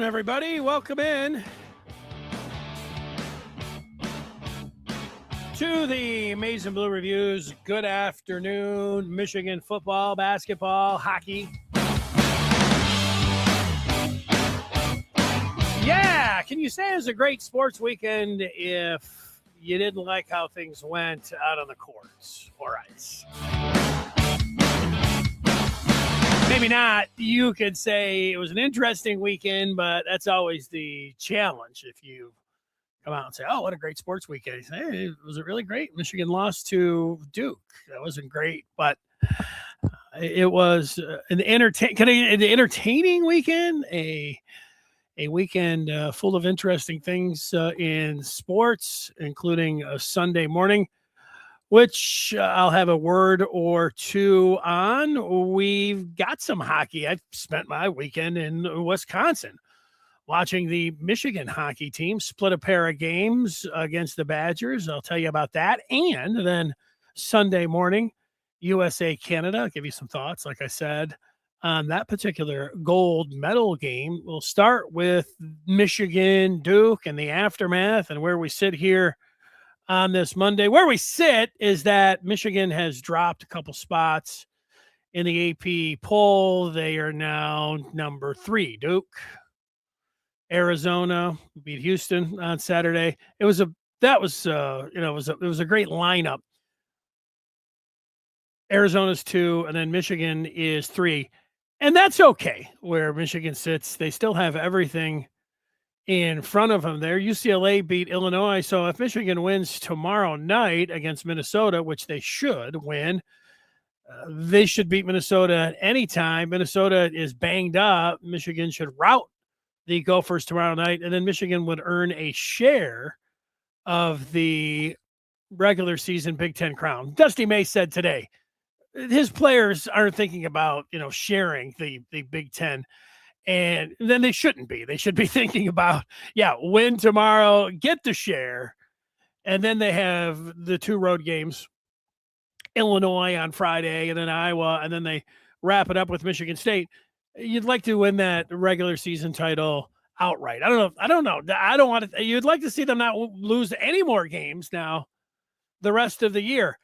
everybody. Welcome in to the Amazing Blue Reviews. Good afternoon. Michigan football, basketball, hockey. Yeah, can you say it was a great sports weekend if you didn't like how things went out on the courts or ice? Maybe not. You could say it was an interesting weekend, but that's always the challenge. If you come out and say, oh, what a great sports weekend. Hey, was it really great? Michigan lost to Duke. That wasn't great, but it was an entertaining weekend, a weekend full of interesting things in sports, including a Sunday morning, which I'll have a word or two on. We've got some hockey. I spent my weekend in Wisconsin watching the Michigan hockey team split a pair of games against the Badgers. I'll tell you about that. And then Sunday morning, USA, Canada. I'll give you some thoughts, like I said, on that particular gold medal game. We'll start with Michigan, Duke, and the aftermath and where we sit here on this Monday. Where we sit is that Michigan has dropped a couple spots in the AP poll. They are now number 3. Duke, Arizona beat Houston on Saturday. It was a great lineup. Arizona's 2, and then Michigan is 3, and that's okay. Where Michigan sits, they still have everything in front of them there. UCLA beat Illinois. So if Michigan wins tomorrow night against Minnesota, which they should win, they should beat Minnesota at any time. Minnesota is banged up. Michigan should rout the Gophers tomorrow night, and then Michigan would earn a share of the regular season Big Ten crown. Dusty May said today, his players aren't thinking about, sharing the Big Ten. And then they shouldn't be. They should be thinking about, win tomorrow, get the share. And then they have the 2 road games, Illinois on Friday and then Iowa, and then they wrap it up with Michigan State. You'd like to win that regular season title outright. I don't know. I don't want to. You'd like to see them not lose any more games now the rest of the year.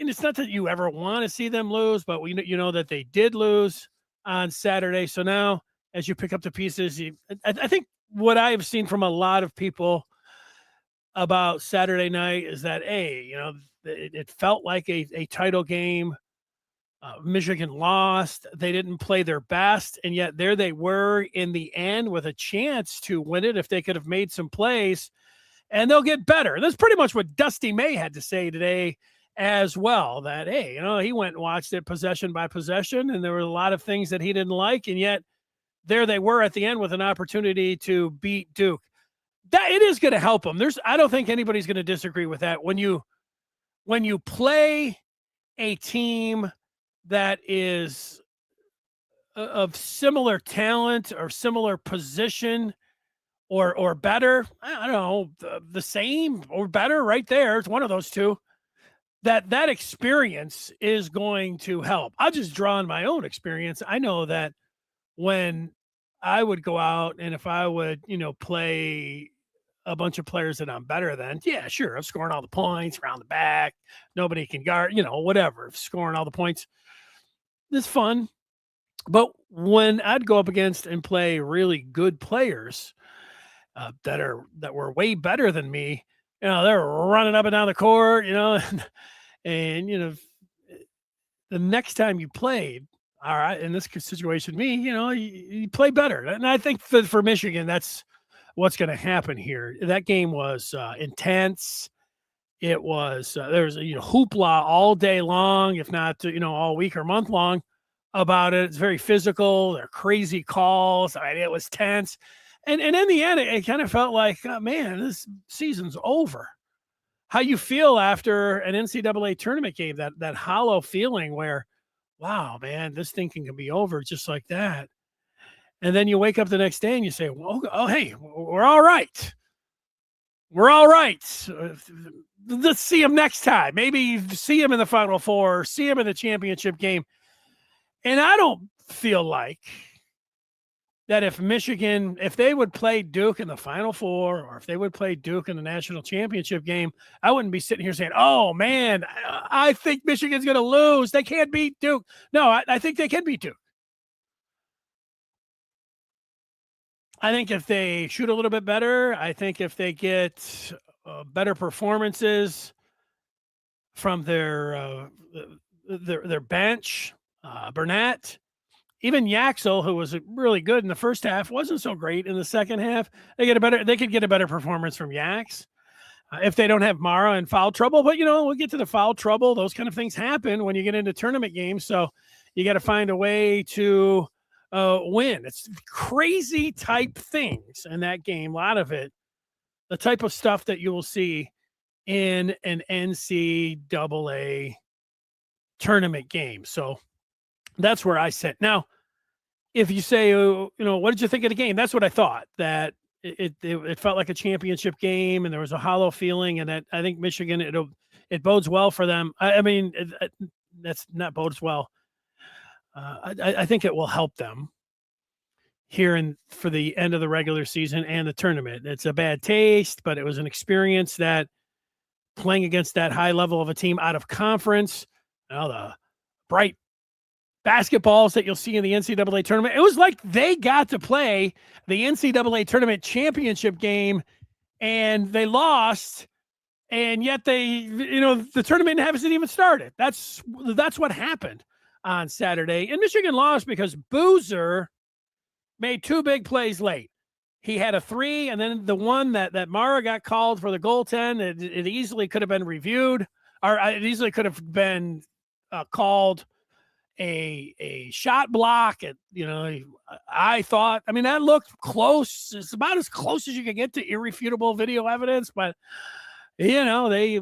And it's not that you ever want to see them lose, but you know that they did lose on Saturday. So now, as you pick up the pieces, I think what I have seen from a lot of people about Saturday night is that, it felt like a title game. Michigan lost. They didn't play their best, and yet there they were in the end with a chance to win it if they could have made some plays, and they'll get better. That's pretty much what Dusty May had to say today as well, that, he went and watched it possession by possession, and there were a lot of things that he didn't like, and yet there they were at the end with an opportunity to beat Duke. That it is going to help them. I don't think anybody's going to disagree with that. When you play a team that is of similar talent or similar position or better, I don't know, the same or better right there. It's one of those two. That experience is going to help. I'll just draw on my own experience. I know that when I would go out and if I would, play a bunch of players that I'm better than, yeah, sure, I'm scoring all the points around the back. Nobody can guard, whatever, scoring all the points. It's fun. But when I'd go up against and play really good players that were way better than me, they're running up and down the court, and the next time you played, all right, in this situation, you play better. And I think for Michigan, that's what's going to happen here. That game was intense. It was, there was, hoopla all day long, if not, all week or month long about it. It's very physical. They're crazy calls. It was tense. And in the end, it kind of felt like, oh, man, this season's over. How you feel after an NCAA tournament game, that hollow feeling where, wow, man, this thing can be over just like that. And then you wake up the next day and you say, well, oh, hey, we're all right. We're all right. Let's see them next time. Maybe see them in the Final Four, or see them in the championship game. And I don't feel like that if Michigan, if they would play Duke in the Final Four, or if they would play Duke in the national championship game, I wouldn't be sitting here saying, "Oh man, I think Michigan's going to lose. They can't beat Duke." No, I think they can beat Duke. I think if they shoot a little bit better, I think if they get better performances from their bench, Burnett, even Yaxel, who was really good in the first half, wasn't so great in the second half. They could get a better performance from Yax if they don't have Mara in foul trouble. But we'll get to the foul trouble. Those kind of things happen when you get into tournament games. So you got to find a way to win. It's crazy type things in that game. A lot of it, the type of stuff that you will see in an NCAA tournament game. So that's where I sit. Now, if you say, what did you think of the game? That's what I thought, that it felt like a championship game and there was a hollow feeling, and that I think Michigan, it bodes well for them. I mean, that's not bodes well. I think it will help them here for the end of the regular season and the tournament. It's a bad taste, but it was an experience that playing against that high level of a team out of conference, the bright basketballs that you'll see in the NCAA tournament. It was like they got to play the NCAA tournament championship game and they lost, and yet the tournament hasn't even started. That's what happened on Saturday. And Michigan lost because Boozer made two big plays late. He had a three, and then the one that Mara got called for the goaltend, it easily could have been reviewed, or it easily could have been called a shot block. I thought, that looked close. It's about as close as you can get to irrefutable video evidence, but they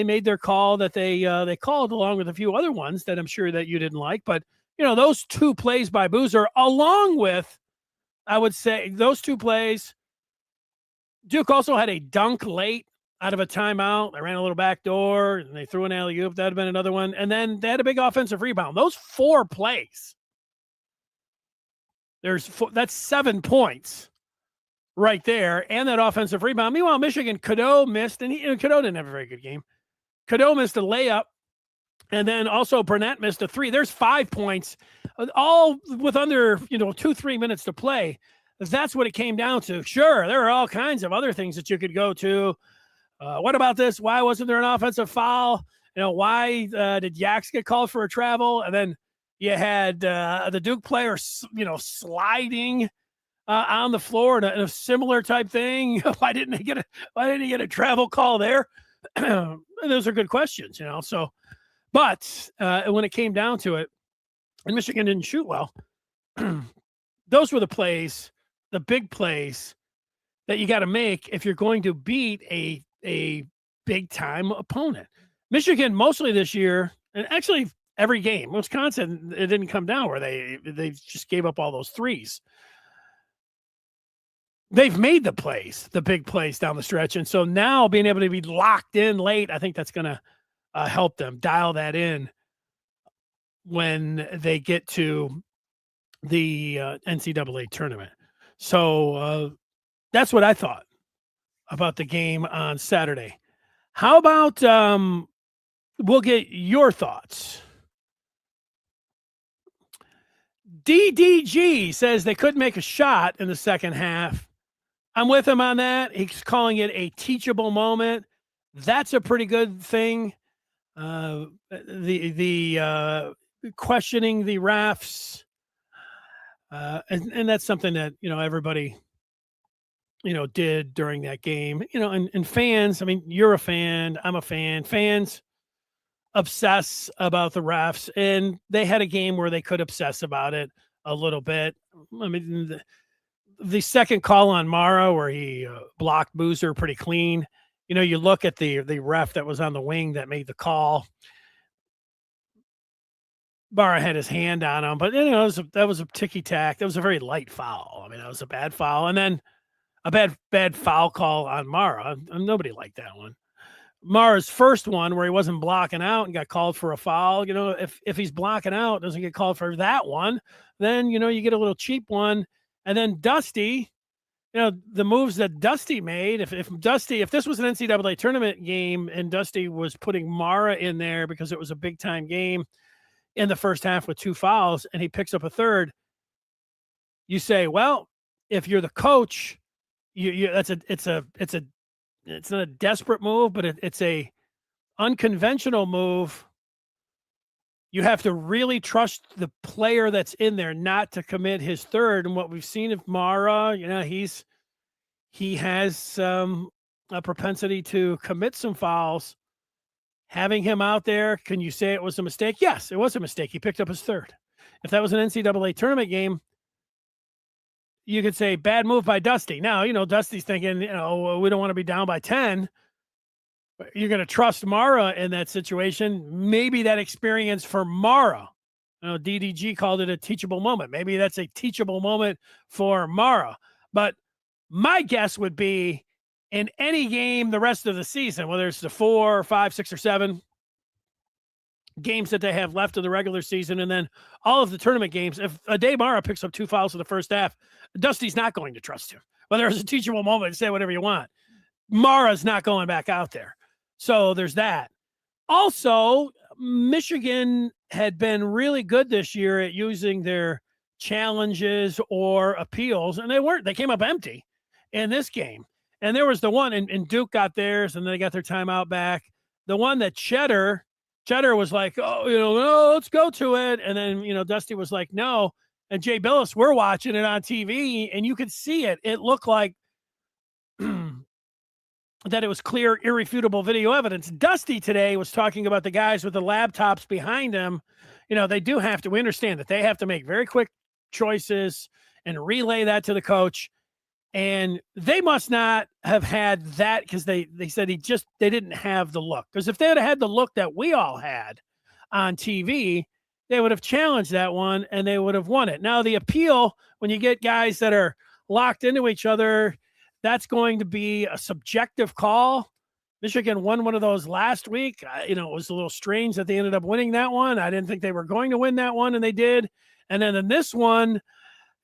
made their call that they called, along with a few other ones that I'm sure that you didn't like. But those two plays by Boozer, along with, I would say, those two plays. Duke also had a dunk late out of a timeout. They ran a little back door and they threw an alley-oop. That'd have been another one. And then they had a big offensive rebound. Those 4 plays, that's 7 points right there. And that offensive rebound. Meanwhile, Michigan, Cadeau missed, and Cadeau didn't have a very good game. Cadeau missed a layup. And then also Burnett missed a 3. There's 5 points, all with under 2-3 minutes to play. That's what it came down to. Sure, there are all kinds of other things that you could go to. What about this? Why wasn't there an offensive foul? Why did Yax get called for a travel? And then you had the Duke player, sliding on the floor in a similar type thing. Why didn't he get a travel call there? Those are good questions, So, but when it came down to it, and Michigan didn't shoot well, those were the plays, the big plays that you got to make if you're going to beat a big time opponent. Michigan mostly this year, and actually every game, Wisconsin, it didn't come down where they just gave up all those threes. They've made the plays, the big plays down the stretch. And so now being able to be locked in late, I think that's going to help them dial that in when they get to the NCAA tournament. So that's what I thought about the game on Saturday. How about we'll get your thoughts. DDG says they couldn't make a shot in the second half. I'm with him on that. He's calling it a teachable moment. That's a pretty good thing. The questioning the refs, and that's something that everybody did during that game. And fans. I mean, you're a fan. I'm a fan. Fans obsess about the refs, and they had a game where they could obsess about it a little bit. I mean, the second call on Mara where he blocked Boozer pretty clean. You look at the ref that was on the wing that made the call. Mara had his hand on him, but that was a ticky-tack. That was a very light foul. I mean, that was a bad foul. And then a bad foul call on Mara. Nobody liked that one. Mara's first one where he wasn't blocking out and got called for a foul. If he's blocking out, doesn't get called for that one, then you get a little cheap one. And then Dusty, the moves that Dusty made. If this was an NCAA tournament game and Dusty was putting Mara in there because it was a big time game in the first half with 2 fouls and he picks up a third, you say, well, if you're the coach, it's not a desperate move, but it's a unconventional move. You have to really trust the player that's in there not to commit his third. And what we've seen of Mara, he has a propensity to commit some fouls. Having him out there, can you say it was a mistake? Yes, it was a mistake. He picked up his third. If that was an NCAA tournament game, you could say bad move by Dusty. Now, Dusty's thinking, we don't want to be down by 10. You're going to trust Mara in that situation. Maybe that experience for Mara, DDG called it a teachable moment. Maybe that's a teachable moment for Mara. But my guess would be in any game the rest of the season, whether it's the 4 or 5, 6 or 7 games that they have left of the regular season, and then all of the tournament games, if Ade Mara picks up 2 fouls in the first half, Dusty's not going to trust him. Whether it's a teachable moment, say whatever you want. Mara's not going back out there. So there's that. Also, Michigan had been really good this year at using their challenges or appeals, and they came up empty in this game. And there was the one, and Duke got theirs, and then they got their timeout back. The one that Cheddar was like, no, let's go to it. And then, Dusty was like, no. And Jay Billis, we're watching it on TV, and you could see it. It looked like that it was clear, irrefutable video evidence. Dusty today was talking about the guys with the laptops behind them. They do have to, we understand that they have to make very quick choices and relay that to the coach. And they must not have had that because they said they didn't have the look. Because if they had had the look that we all had on TV, they would have challenged that one and they would have won it. Now, the appeal, when you get guys that are locked into each other, that's going to be a subjective call. Michigan won one of those last week. It was a little strange that they ended up winning that one. I didn't think they were going to win that one, and they did. And then in this one,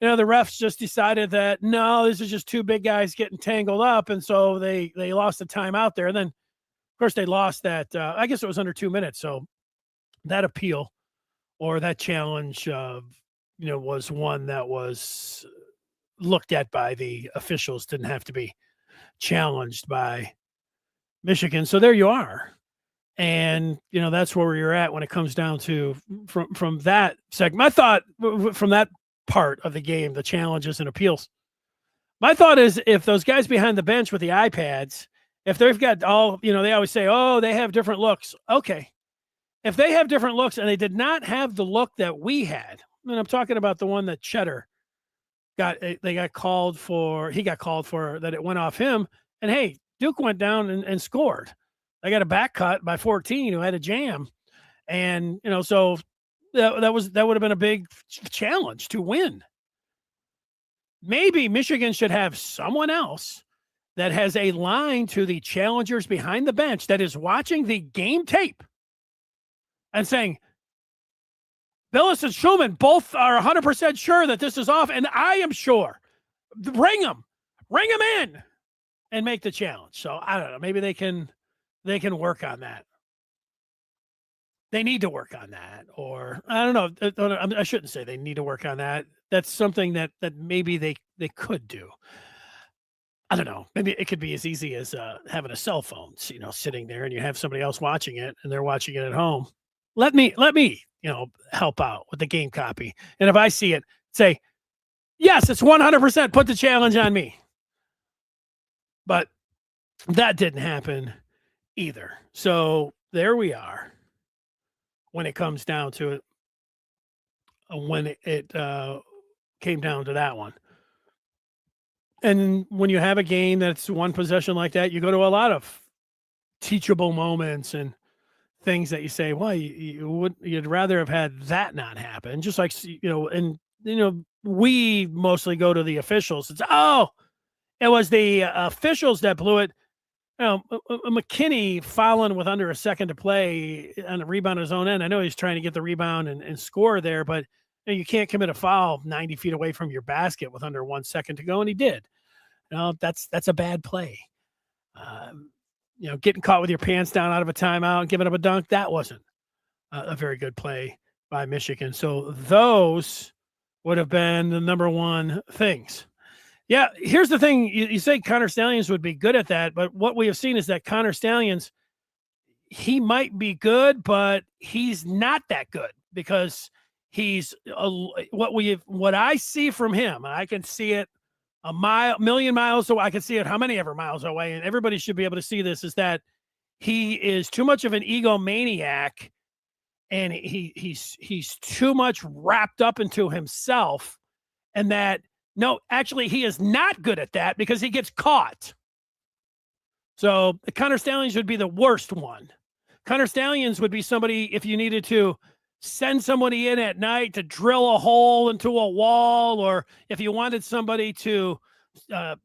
the refs just decided that, no, this is just 2 big guys getting tangled up. And so they lost the timeout there. And then, of course, they lost that. I guess it was under 2 minutes. So that appeal or that challenge, was one that was looked at by the officials, didn't have to be challenged by Michigan. So there you are. And, that's where you're at when it comes down to from that segment. I thought from that part of the game, the challenges and appeals, my thought is if those guys behind the bench with the iPads, if they've got all, they always say, oh, they have different looks. Okay. If they have different looks and they did not have the look that we had, and I'm talking about the one that Cheddar he got called for, that it went off him. And hey, Duke went down and scored. They got a back cut by 14 who had a jam. And, so that would have been a big challenge to win. Maybe Michigan should have someone else that has a line to the challengers behind the bench that is watching the game tape and saying, Billis and Schumann both are 100% sure that this is off, and I am sure. Ring them in and make the challenge. So I don't know. Maybe they can work on that. They need to work on that, or I don't know. I shouldn't say they need to work on that. That's something that maybe they could do. I don't know. Maybe it could be as easy as having a cell phone, sitting there, and you have somebody else watching it, and they're watching it at home. Let me, help out with the game copy. And if I see it, say, yes, it's 100%. Put the challenge on me. But that didn't happen either. So there we are. When it comes down to it, when it came down to that one. And when you have a game that's one possession like that, you go to a lot of teachable moments and things that you say, well, you'd rather have had that not happen. Just like, we mostly go to the officials. It was the officials that blew it. McKinney fouling with under a second to play on a rebound on his own end. I know he's trying to get the rebound and score there, but you can't commit a foul 90 feet away from your basket with under 1 second to go, and he did. That's a bad play. Getting caught with your pants down out of a timeout and giving up a dunk, that wasn't a very good play by Michigan. So those would have been the number one things. Yeah, here's the thing. You say Connor Stalions would be good at that, but what we have seen is that Connor Stalions, he might be good, but he's not that good because he's what I see from him. I can see it million miles away. I can see it how many ever miles away, and everybody should be able to see this, is that he is too much of an egomaniac, and he's too much wrapped up into himself, and that no, actually he is not good at that because he gets caught. So Connor Stalions would be the worst one. Connor Stalions would be somebody, if you needed to send somebody in at night to drill a hole into a wall, or if you wanted somebody to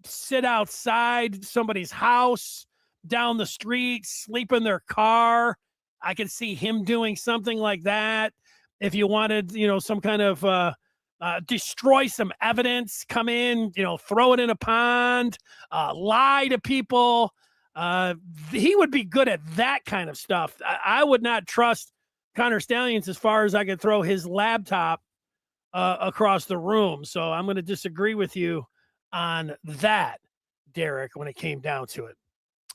sit outside somebody's house, down the street, sleep in their car, I could see him doing something like that. If you wanted, some kind of destroy some evidence, come in, throw it in a pond, lie to people, he would be good at that kind of stuff. I would not trust Connor Stalions as far as I could throw his laptop across the room. So I'm going to disagree with you on that, Derek, when it came down to it.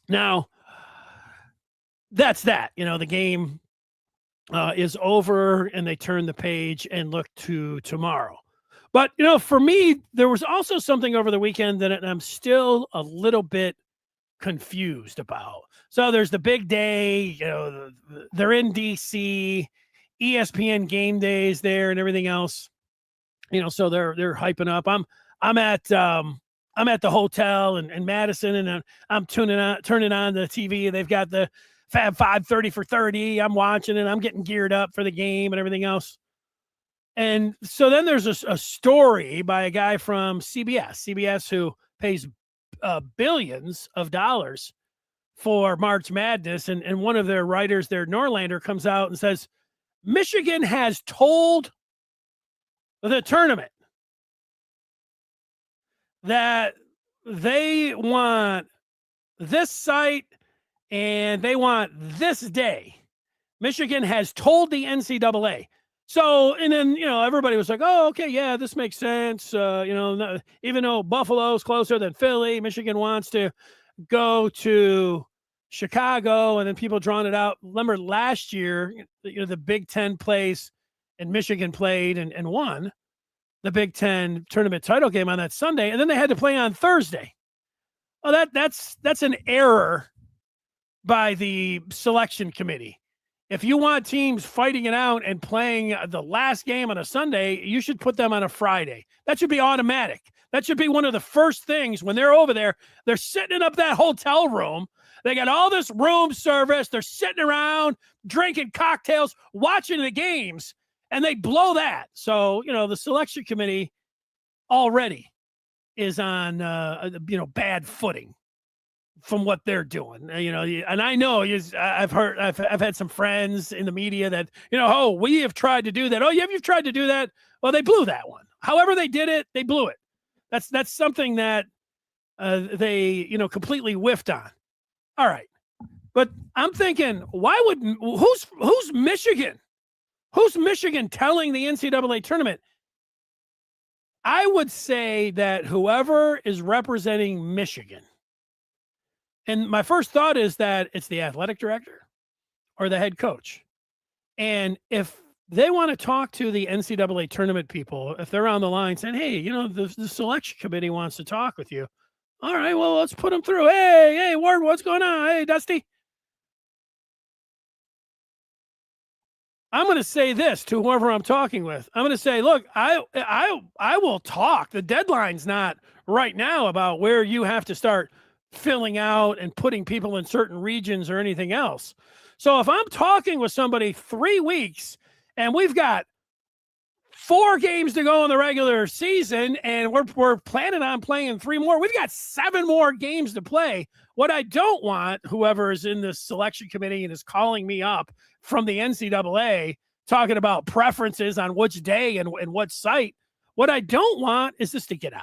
Now, that's that. The game is over, and they turn the page and look to tomorrow. But, for me, there was also something over the weekend that I'm still a little bit confused about. So there's the big day, they're in DC, ESPN game days there and everything else, so they're hyping up. I'm at the hotel in Madison, and I'm turning on the TV. They've got the Fab 5 30 for 30. I'm watching it. I'm getting geared up for the game and everything else. And so then there's a story by a guy from CBS who pays billions of dollars for March Madness. And one of their writers there, Norlander, comes out and says, Michigan has told the tournament that they want this site and they want this day. Michigan has told the NCAA. So, and then, everybody was like, oh, okay, yeah, this makes sense. Even though Buffalo's closer than Philly, Michigan wants to go to Chicago, and then people drawing it out. Remember last year, the Big Ten plays, and Michigan played and won the Big Ten tournament title game on that Sunday, and then they had to play on Thursday. Oh, that's an error by the selection committee. If you want teams fighting it out and playing the last game on a Sunday, you should put them on a Friday. That should be automatic. That should be one of the first things when they're over there. They're sitting up that hotel room. They got all this room service. They're sitting around drinking cocktails, watching the games, and they blow that. So, the selection committee already is on, bad footing from what they're doing, and I know I've had some friends in the media that, we have tried to do that. Oh, yeah, you've tried to do that. Well, they blew that one. However they did it, they blew it. That's something that they, completely whiffed on. All right. But I'm thinking, who's Michigan? Who's Michigan telling the NCAA tournament? I would say that whoever is representing Michigan, and my first thought is that it's the athletic director or the head coach. And if they want to talk to the NCAA tournament people, if they're on the line saying, hey, the selection committee wants to talk with you. All right, well, let's put them through. Hey, Ward, what's going on? Hey, Dusty. I'm going to say this to whoever I'm talking with. I'm going to say, look, I will talk. The deadline's not right now about where you have to start filling out and putting people in certain regions or anything else. So if I'm talking with somebody 3 weeks and we've got 4 games to go in the regular season, and we're planning on playing 3 more. We've got 7 more games to play. What I don't want, whoever is in this selection committee and is calling me up from the NCAA talking about preferences on which day and what site, what I don't want is this to get out.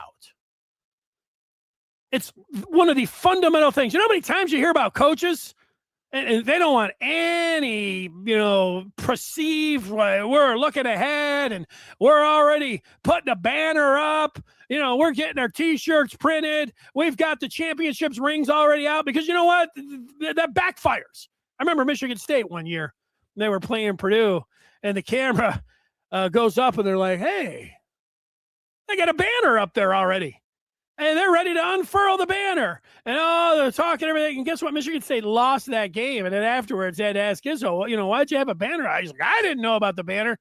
It's one of the fundamental things. You know how many times you hear about coaches and they don't want any, perceived, we're looking ahead and we're already putting a banner up. We're getting our T-shirts printed. We've got the championships rings already out because you know what? That backfires. I remember Michigan State one year. They were playing Purdue and the camera goes up and they're like, hey, they got a banner up there already. And they're ready to unfurl the banner. And, they're talking everything. And guess what? Michigan State lost that game. And then afterwards, they had to ask Izzo, why'd you have a banner? He's like, I didn't know about the banner.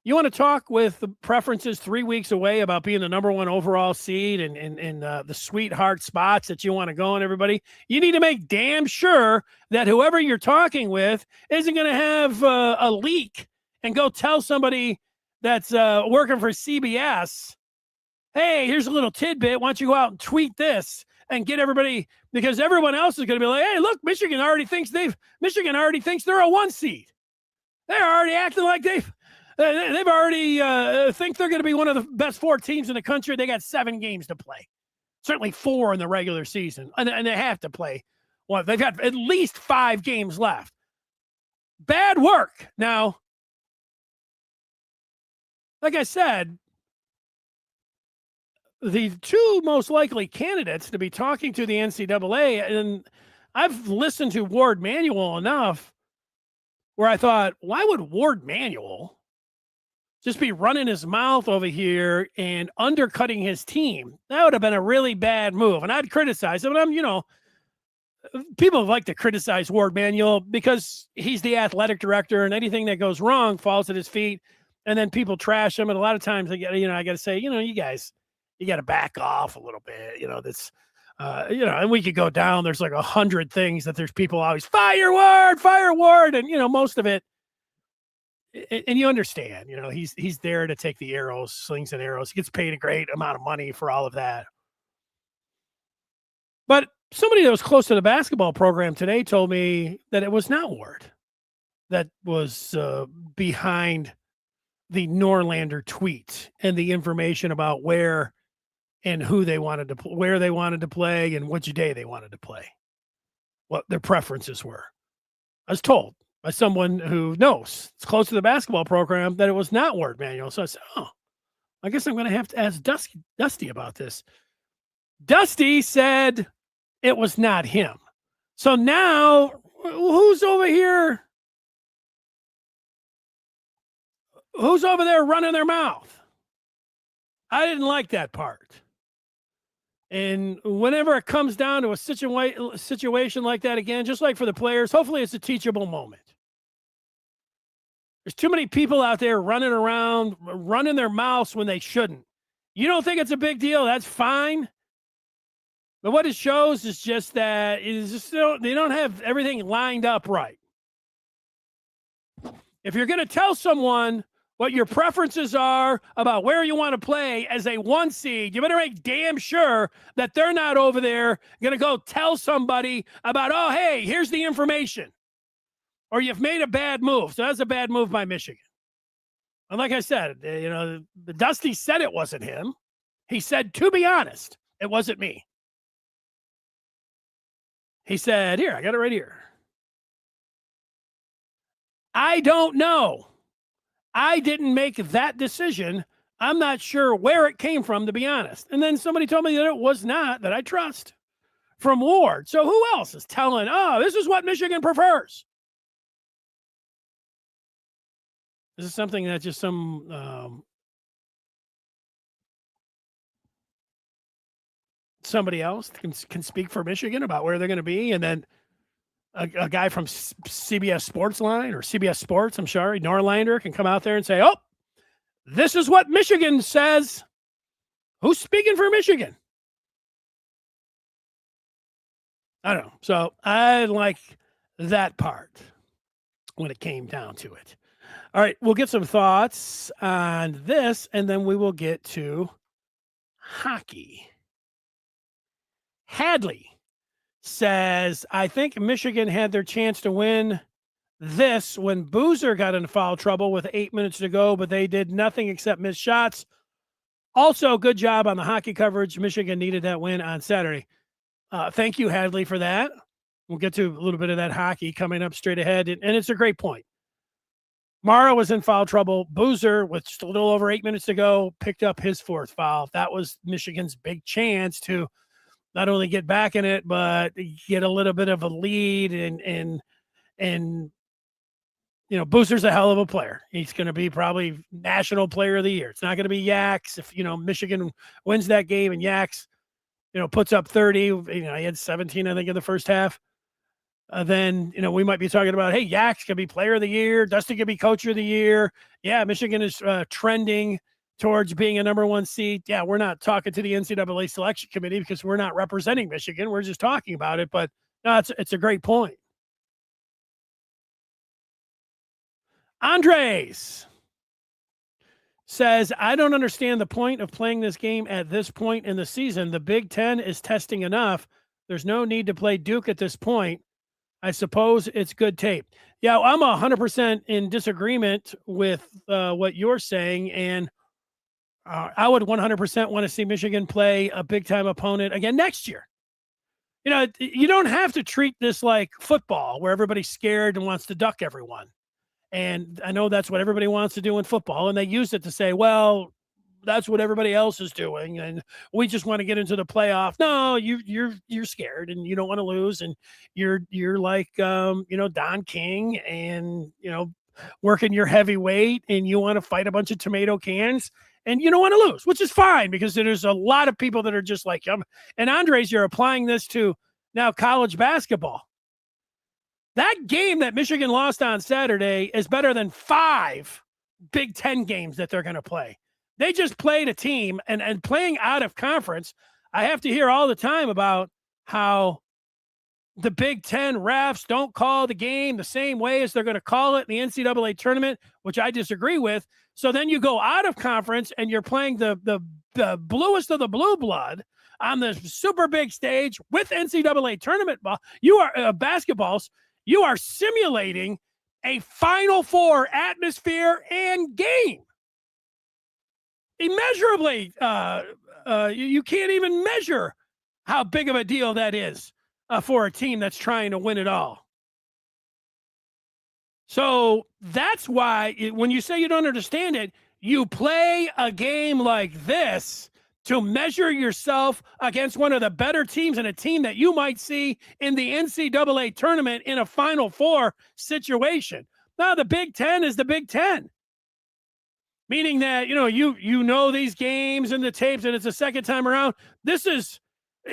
You want to talk with the preferences 3 weeks away about being the number 1 overall seed and the sweetheart spots that you want to go on, everybody? You need to make damn sure that whoever you're talking with isn't going to have a leak and go tell somebody that's working for CBS, hey, here's a little tidbit. Why don't you go out and tweet this and get everybody, because everyone else is going to be like, hey, look, Michigan already thinks they're a 1 seed. They're already acting like they've already think they're going to be one of the best 4 teams in the country. They got 7 games to play, certainly 4 in the regular season, and they have to play. Well, they've got at least 5 games left. Bad work. Now, like I said, the 2 most likely candidates to be talking to the NCAA, and I've listened to Ward Manuel enough where I thought, why would Ward Manuel just be running his mouth over here and undercutting his team? That would have been a really bad move. And I'd criticize him. And people like to criticize Ward Manuel because he's the athletic director and anything that goes wrong falls at his feet. And then people trash him. And a lot of times I got to say, you guys, you got to back off a little bit. And we could go down. There's like 100 things that there's people always fire Ward. And, most of it. And you understand, he's there to take the arrows, slings and arrows. He gets paid a great amount of money for all of that. But somebody that was close to the basketball program today told me that it was not Ward that was behind the Norlander tweet and the information about where and who they wanted to, where they wanted to play and which day they wanted to play, what their preferences were. I was told by someone who knows it's close to the basketball program that it was not Ward Manuel. So I said, I guess I'm going to have to ask Dusty about this. Dusty said it was not him. So now who's over here? Who's over there running their mouth? I didn't like that part. And whenever it comes down to a situation like that again, just like for the players, hopefully it's a teachable moment. There's too many people out there running around, running their mouths when they shouldn't. You don't think it's a big deal? That's fine. But what it shows is just that they don't have everything lined up right. If you're going to tell someone what your preferences are about where you want to play as a 1 seed, you better make damn sure that they're not over there going to go tell somebody about, oh, hey, here's the information. Or you've made a bad move. So that's a bad move by Michigan. And like I said, Dusty said it wasn't him. He said, to be honest, it wasn't me. He said, here, I got it right here. I don't know. I didn't make that decision. I'm not sure where it came from, to be honest. And then somebody told me that it was not, that I trust, from Ward. So who else is telling, this is what Michigan prefers? This is something that just some somebody else can speak for Michigan about where they're going to be, and then a guy from CBS Sports Line or CBS Sports, I'm sorry, Norlander can come out there and say, oh, this is what Michigan says. Who's speaking for Michigan? I don't know. So I like that part when it came down to it. All right, we'll get some thoughts on this, and then we will get to hockey. Hadley says, I think Michigan had their chance to win this when Boozer got into foul trouble with 8 minutes to go, but they did nothing except miss shots. Also, good job on the hockey coverage. Michigan needed that win on Saturday. Thank you, Hadley, for that. We'll get to a little bit of that hockey coming up straight ahead, and it's a great point. Mara was in foul trouble. Boozer, with just a little over 8 minutes to go, picked up his fourth foul. That was Michigan's big chance to not only get back in it, but get a little bit of a lead. And you know, Boozer's a hell of a player. He's going to be probably National Player of the Year. It's not going to be Yaks. If, you know, Michigan wins that game and Yaks, you know, puts up 30, you know, he had 17, I think, in the first half. Then, you know, we might be talking about, hey, Yaks could be Player of the Year. Dusty could be Coach of the Year. Yeah, Michigan is trending towards being a number one seed. Yeah, we're not talking to the NCAA selection committee because we're not representing Michigan. We're just talking about it. But no, it's a great point. Andres says, I don't understand the point of playing this game at this point in the season. The Big Ten is testing enough. There's no need to play Duke at this point. I suppose it's good tape. Yeah, I'm 100% in disagreement with what you're saying, and I would 100% want to see Michigan play a big-time opponent again next year. You know, you don't have to treat this like football where everybody's scared and wants to duck everyone. And I know that's what everybody wants to do in football, and they use it to say, well, that's what everybody else is doing, and we just want to get into the playoff. No, you're scared, and you don't want to lose, and you're like you know, Don King, and you know, working your heavyweight, and you want to fight a bunch of tomato cans, and you don't want to lose, which is fine because there's a lot of people that are just like you. And Andres, you're applying this to now college basketball. That game that Michigan lost on Saturday is better than 5 Big Ten games that they're going to play. They just played a team, and playing out of conference, I have to hear all the time about how the Big Ten refs don't call the game the same way as they're going to call it in the NCAA tournament, which I disagree with. So then you go out of conference and you're playing the bluest of the blue blood on the super big stage with NCAA tournament ball. You are basketballs. You are simulating a Final Four atmosphere and game. Immeasurably, you can't even measure how big of a deal that is for a team that's trying to win it all. So that's why when you say you don't understand it, you play a game like this to measure yourself against one of the better teams and a team that you might see in the NCAA tournament in a Final Four situation. Now, the Big Ten is the Big Ten. Meaning that, you know these games and the tapes, and it's the second time around. This is,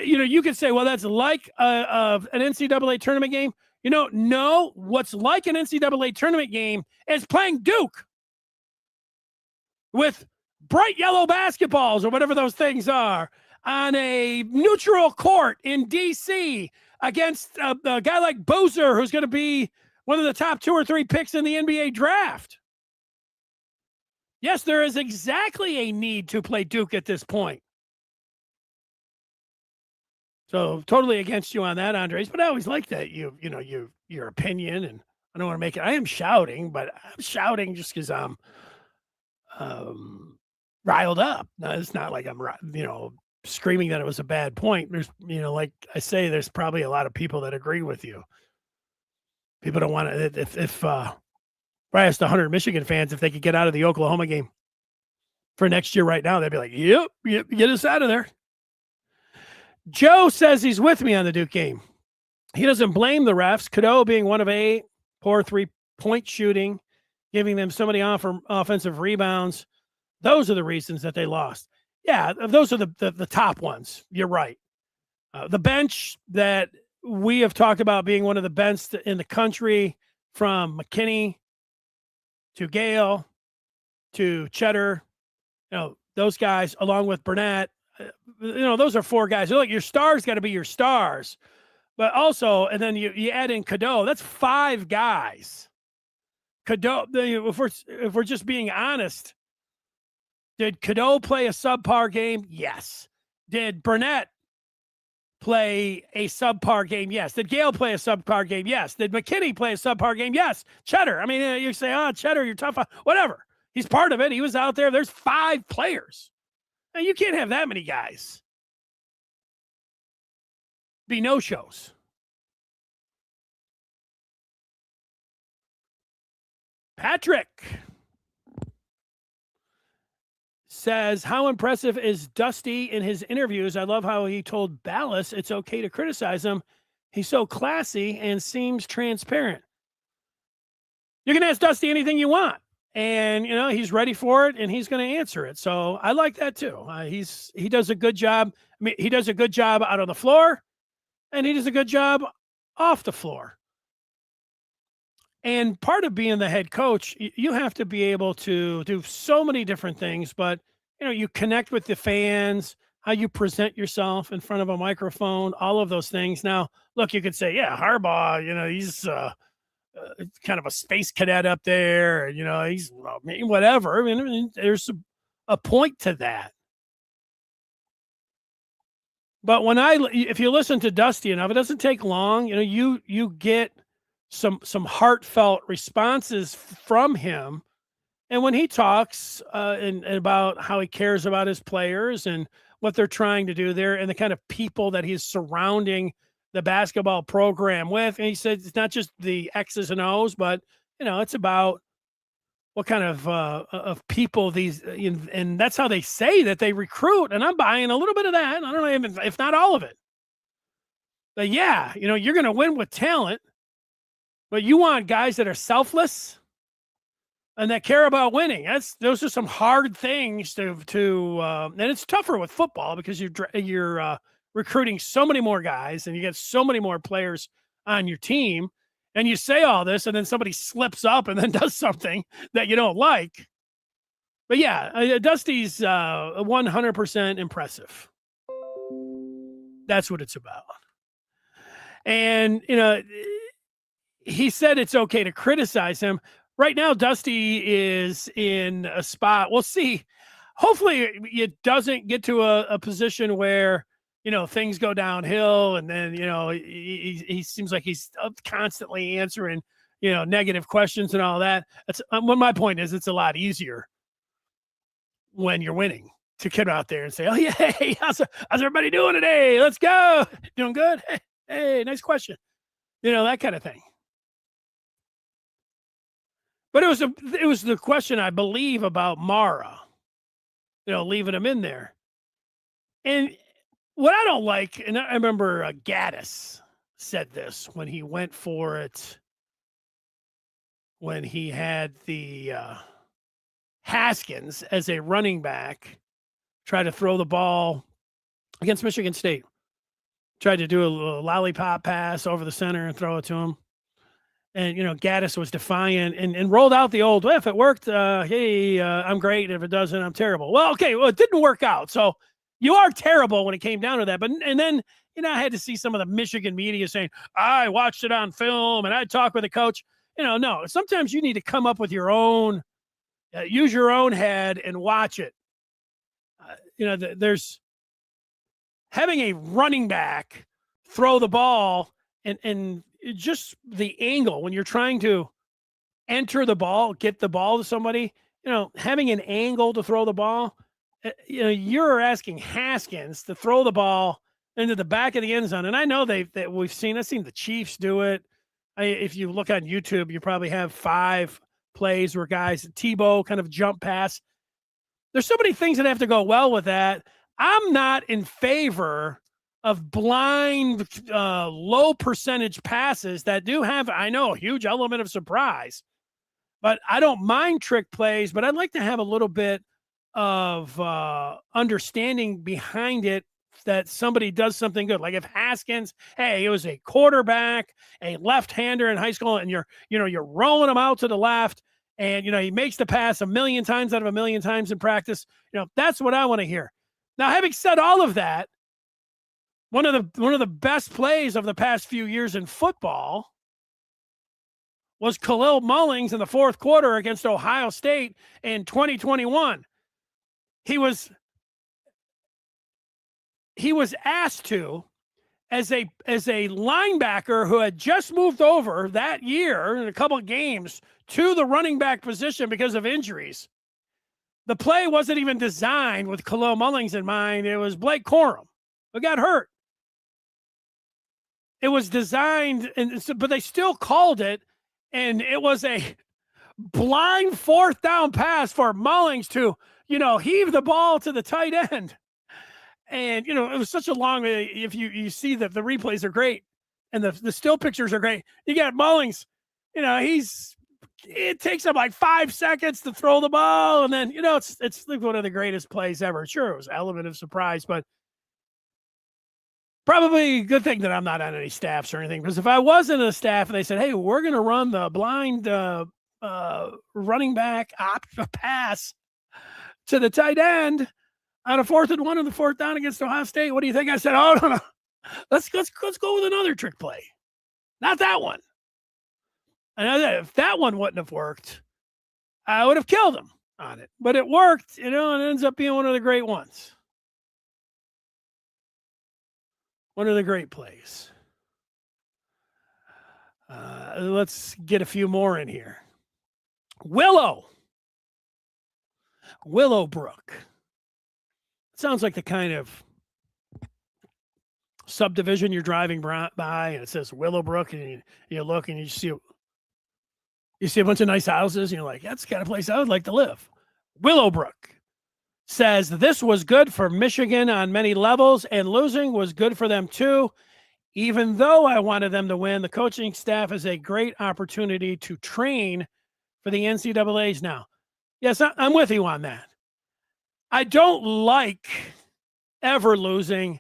you could say, well, that's like an NCAA tournament game. No, what's like an NCAA tournament game is playing Duke with bright yellow basketballs or whatever those things are on a neutral court in D.C. against a guy like Boozer, who's going to be one of the top 2 or 3 picks in the NBA draft. Yes, there is exactly a need to play Duke at this point. So totally against you on that, Andres. But I always like that your opinion, and I don't want to make it. I am shouting, but I'm shouting just because I'm riled up. No, it's not like I'm screaming that it was a bad point. There's like I say, there's probably a lot of people that agree with you. People don't want to. If I asked 100 Michigan fans if they could get out of the Oklahoma game for next year right now, they'd be like, yep, get us out of there. Joe says he's with me on the Duke game. He doesn't blame the refs. Cadeau being one of 8, poor 3-point shooting, giving them so many offensive rebounds. Those are the reasons that they lost. Yeah, those are the top ones. You're right. The bench that we have talked about being one of the best in the country, from McKinney to Gale to Cheddar, those guys, along with Burnett, those are 4 guys. Look, your stars got to be your stars. But also, and then you add in Cadeau, that's 5 guys Cadeau, if we're just being honest, did Cadeau play a subpar game? Yes. Did Burnett play a subpar game? Yes. Did Gale play a subpar game? Yes. Did McKinney play a subpar game? Yes. Cheddar. I mean, you say, oh, Cheddar, you're tough. Whatever. He's part of it. He was out there. There's 5 players. Now, you can't have that many guys be no-shows. Patrick says, how impressive is Dusty in his interviews? I love how he told Ballas it's okay to criticize him. He's so classy and seems transparent. You can ask Dusty anything you want, and he's ready for it, and he's going to answer it. So I like that too. He does a good job. I mean, he does a good job out on the floor, and he does a good job off the floor. And part of being the head coach, you have to be able to do so many different things, but you connect with the fans, how you present yourself in front of a microphone, all of those things. Now, look, you could say, yeah, Harbaugh, he's kind of a space cadet up there, and he's whatever. I mean, there's a point to that. But if you listen to Dusty enough, it doesn't take long. You get some heartfelt responses from him. And when he talks and about how he cares about his players and what they're trying to do there and the kind of people that he's surrounding the basketball program with, and he said it's not just the X's and O's, but it's about what kind of people these, and that's how they say that they recruit. And I'm buying a little bit of that. I don't know, even if not all of it. But yeah, you're going to win with talent. But you want guys that are selfless and that care about winning. Those are some hard things to and it's tougher with football because you're recruiting so many more guys and you get so many more players on your team. And you say all this, and then somebody slips up and then does something that you don't like. But yeah, Dusty's 100% impressive. That's what it's about. And he said it's okay to criticize him. Right now, Dusty is in a spot. We'll see. Hopefully, it doesn't get to a position where, things go downhill and then, he seems like he's constantly answering, negative questions and all that. That's what my point is. It's a lot easier when you're winning to get out there and say, oh, yeah, hey, how's everybody doing today? Let's go. Doing good? Hey, nice question. That kind of thing. But it was the question, I believe, about Mara, leaving him in there. And what I don't like, and I remember Gaddis said this when he went for it, when he had the Haskins as a running back, try to throw the ball against Michigan State. Tried to do a little lollipop pass over the center and throw it to him. And, Gaddis was defiant and rolled out the old, well, if it worked, hey, I'm great. If it doesn't, I'm terrible. Well, okay, it didn't work out. So you are terrible when it came down to that. But and then, I had to see some of the Michigan media saying, I watched it on film and I talked with the coach. No, sometimes you need to come up with your own, use your own head and watch it. There's having a running back throw the ball and just the angle when you're trying to enter the ball, get the ball to somebody, having an angle to throw the ball, you're asking Haskins to throw the ball into the back of the end zone. And I know I've seen the Chiefs do it. If you look on YouTube, you probably have 5 plays where guys, Tebow kind of jump pass. There's so many things that have to go well with that. I'm not in favor of blind, low percentage passes that do have, I know, a huge element of surprise. But I don't mind trick plays, but I'd like to have a little bit of understanding behind it that somebody does something good. Like if Haskins, hey, it was a quarterback, a left-hander in high school, and you're rolling him out to the left, and he makes the pass a million times out of a million times in practice. That's what I want to hear. Now, having said all of that, one of the best plays of the past few years in football was Khalil Mullings in the fourth quarter against Ohio State in 2021. He was asked to, as a linebacker who had just moved over that year in a couple of games to the running back position because of injuries. The play wasn't even designed with Khalil Mullings in mind. It was Blake Corum who got hurt. It was designed, but they still called it, and it was a blind fourth down pass for Mullings to, heave the ball to the tight end. And, it was such a long, if you see that the replays are great and the still pictures are great. You got Mullings, it takes him like 5 seconds to throw the ball. And then, it's like one of the greatest plays ever. Sure, it was an element of surprise, but probably a good thing that I'm not on any staffs or anything, because if I was in a staff and they said, hey, we're going to run the blind running back pass to the tight end on a 4th and 1 on the 4th down against Ohio State, what do you think? I said, oh, no. Let's go with another trick play. Not that one. And if that one wouldn't have worked, I would have killed him on it. But it worked, and it ends up being one of the great ones. One of the great plays. Let's get a few more in here. Willowbrook. Sounds like the kind of subdivision you're driving by, and it says Willowbrook, and you look and you see a bunch of nice houses, and you're like, that's the kind of place I would like to live. Willowbrook says this was good for Michigan on many levels, and losing was good for them too. Even though I wanted them to win, the coaching staff is a great opportunity to train for the NCAAs now. Yes, I'm with you on that. I don't like ever losing.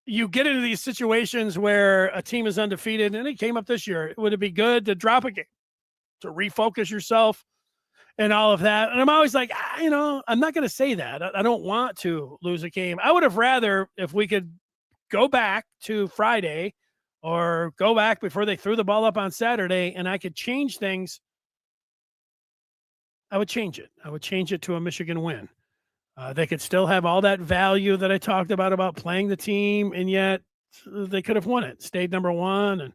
You get into these situations where a team is undefeated, and it came up this year. Would it be good to drop a game, to refocus yourself and all of that? And I'm always like, I'm not going to say that. I don't want to lose a game. I would have rather, if we could go back to Friday or go back before they threw the ball up on Saturday and I could change things, I would change it. I would change it to a Michigan win. They could still have all that value that I talked about playing the team, and yet they could have won it, stayed number one, and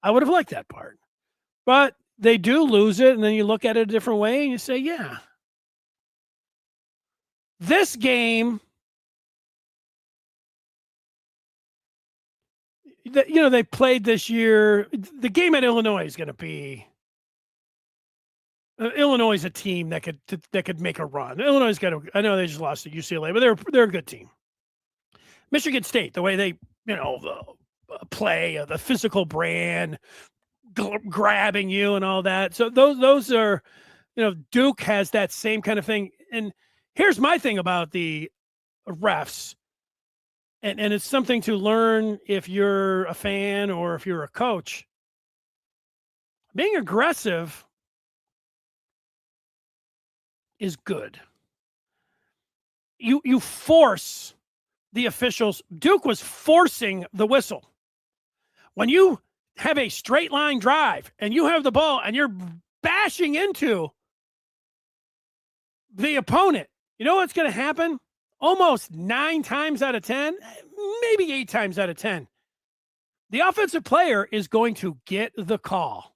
I would have liked that part. But they do lose it, and then you look at it a different way, and you say, yeah. This game, they played this year. The game at Illinois is going to be Illinois is a team that could make a run. Illinois I know they just lost to UCLA, but they're a good team. Michigan State, the way they play, the physical brand, grabbing you and all that. So those are, Duke has that same kind of thing. And here's my thing about the refs, and it's something to learn if you're a fan or if you're a coach. Being aggressive is good. You force the officials. Duke was forcing the whistle. When you have a straight line drive and you have the ball and you're bashing into the opponent, you know what's going to happen? Almost 9 times out of 10, maybe 8 times out of 10, the offensive player is going to get the call.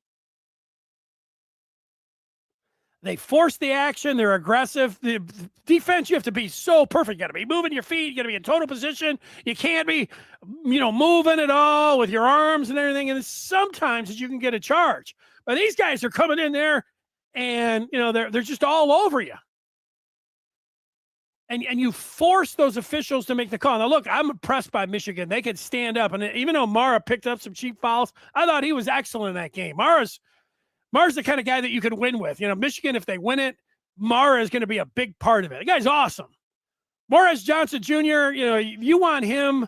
They force the action. They're aggressive. The defense, you have to be so perfect. You got to be moving your feet. You got to be in total position. You can't be, moving at all with your arms and everything. And sometimes you can get a charge. But these guys are coming in there, and they're just all over you. And you force those officials to make the call. Now, look, I'm impressed by Michigan. They could stand up. And even though Mara picked up some cheap fouls, I thought he was excellent in that game. Mara's the kind of guy that you could win with. Michigan, if they win it, Mara is going to be a big part of it. The guy's awesome. Morris Johnson Jr., you want him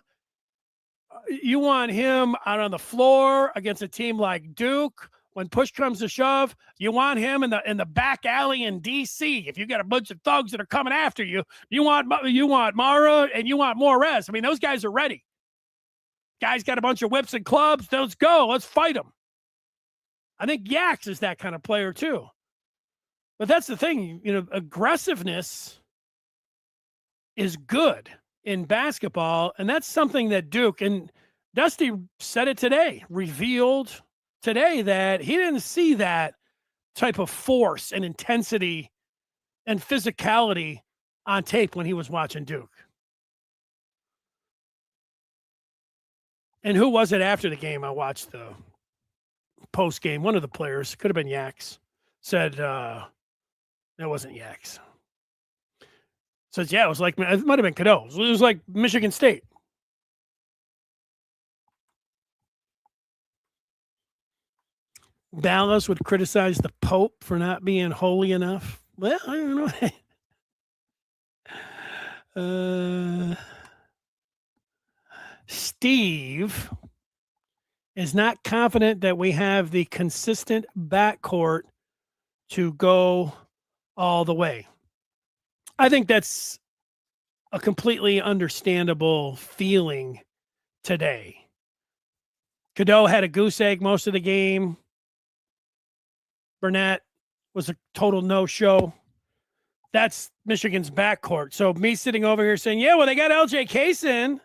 out on the floor against a team like Duke. When push comes to shove, you want him in the back alley in D.C. If you got a bunch of thugs that are coming after you, you want Mara and you want Morris. I mean, those guys are ready. Guys got a bunch of whips and clubs. Let's go. Let's fight them. I think Yaks is that kind of player too. But that's the thing, aggressiveness is good in basketball, and that's something that Duke and Dusty said it today, revealed today that he didn't see that type of force and intensity and physicality on tape when he was watching Duke. And who was it after the game? I watched the post game. One of the players, could have been Yaks, said, that wasn't Yaks. Says, yeah, it was like, it might have been Cadeau. It was like Michigan State. Dallas would criticize the Pope for not being holy enough. Well, I don't know. Steve is not confident that we have the consistent backcourt to go all the way. I think that's a completely understandable feeling today. Cadeau had a goose egg most of the game. Burnett was a total no-show. That's Michigan's backcourt. So me sitting over here saying, yeah, well, they got LJ Case in.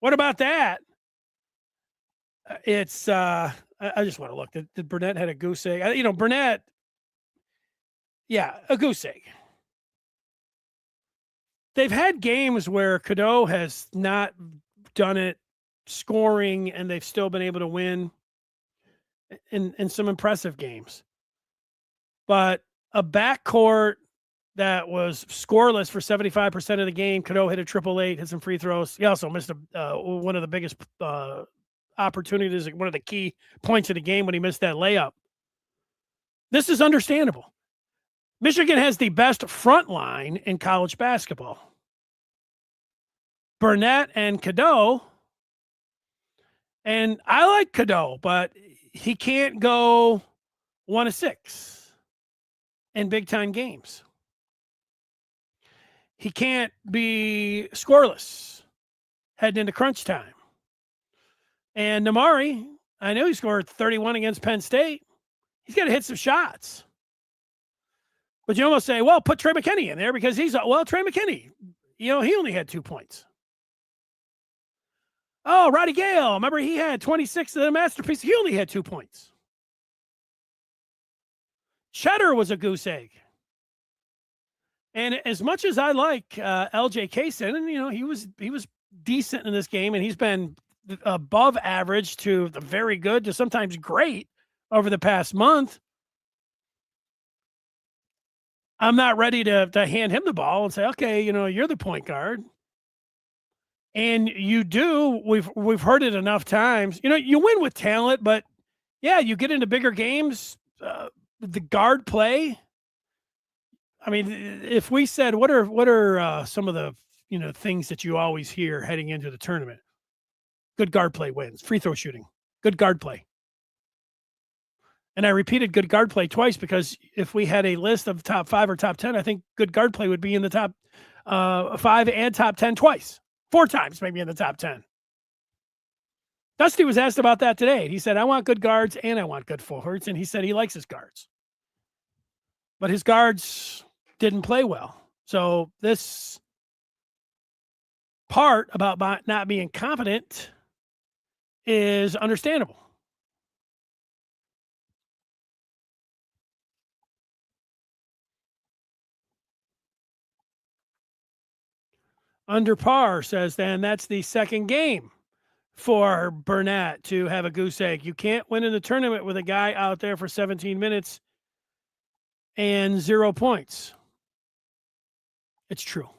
What about that? It's I just want to look. Did Burnett had a goose egg? Burnett, yeah, a goose egg. They've had games where Cadeau has not done it scoring, and they've still been able to win in some impressive games. But a backcourt that was scoreless for 75% of the game. Cadeau hit a 888, hit some free throws. He also missed one of the biggest opportunities, one of the key points of the game when he missed that layup. This is understandable. Michigan has the best front line in college basketball. Burnett and Cadeau. And I like Cadeau, but he can't go 1 of 6 in big-time games. He can't be scoreless heading into crunch time. And Namari, I know he scored 31 against Penn State. He's got to hit some shots. But you almost say, well, put Trey McKinney in there because Trey McKinney, he only had 2 points. Oh, Roddy Gale, remember he had 26 of the masterpiece. He only had 2 points. Cheddar was a goose egg. And as much as I like LJ Kaysen, and he was decent in this game, and he's been above average to the very good to sometimes great over the past month. I'm not ready to hand him the ball and say, okay, you're the point guard. And you do. We've heard it enough times. You win with talent, but yeah, you get into bigger games. The guard play. I mean, if we said what are some of the things that you always hear heading into the tournament? Good guard play wins. Free throw shooting. Good guard play. And I repeated good guard play twice because if we had a list of top 5 or top 10, I think good guard play would be in the top 5 and top 10 twice. 4 times maybe in the top 10. Dusty was asked about that today. He said, I want good guards and I want good forwards. And he said he likes his guards. But his guards didn't play well. So this part about not being confident is understandable. Under par says, then that's the second game for Burnett to have a goose egg. You can't win in the tournament with a guy out there for 17 minutes and 0 points. It's true.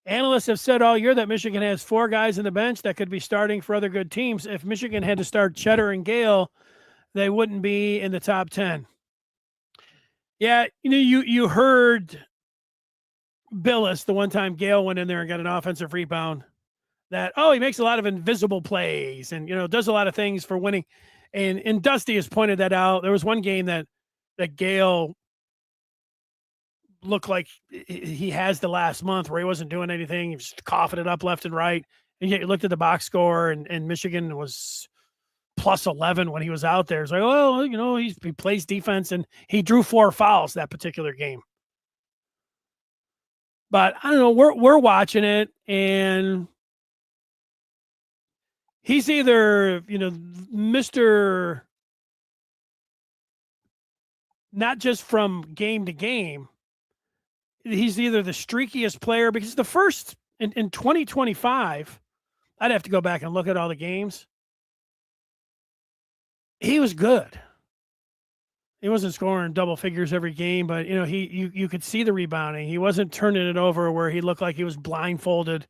Analysts have said all year that Michigan has 4 guys in the bench that could be starting for other good teams. If Michigan had to start Cheddar and Gale, they wouldn't be in the top 10. Yeah, you heard Billis the one time Gale went in there and got an offensive rebound that, he makes a lot of invisible plays and, does a lot of things for winning. And Dusty has pointed that out. There was one game that Gale looked like he has the last month where he wasn't doing anything. He was just coughing it up left and right. And yet you looked at the box score and Michigan was plus 11 when he was out there. It's like, well, he plays defense, and he drew 4 fouls that particular game. But I don't know. We're watching it, and he's either Mr. not just from game to game. He's either the streakiest player, because the first in 2025, I'd have to go back and look at all the games. He was good. He wasn't scoring double figures every game, but you could see the rebounding. He wasn't turning it over where he looked like he was blindfolded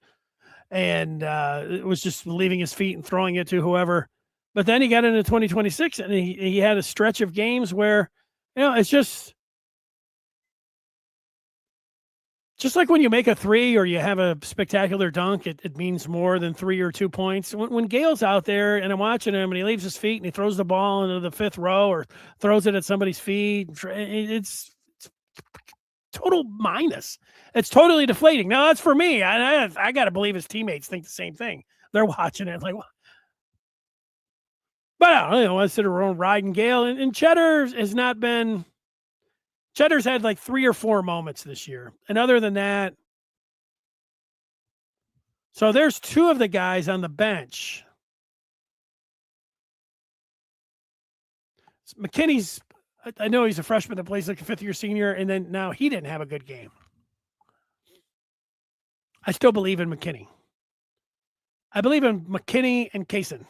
and it was just leaving his feet and throwing it to whoever. But then he got into 2026, and he had a stretch of games where it's just like when you make a 3 or you have a spectacular dunk, it means more than 3 or 2 points. When Gale's out there and I'm watching him and he leaves his feet and he throws the ball into the 5th row or throws it at somebody's feet, it's total minus. It's totally deflating. Now, that's for me. I got to believe his teammates think the same thing. They're watching it like, what? But I don't know. I sit around riding Gale, and Cheddar has not been. Cheddar's had like 3 or 4 moments this year. And other than that, so there's 2 of the guys on the bench. McKinney's, I know he's a freshman that plays like a 5th-year senior, and then now he didn't have a good game. I still believe in McKinney. I believe in McKinney and Kaysen.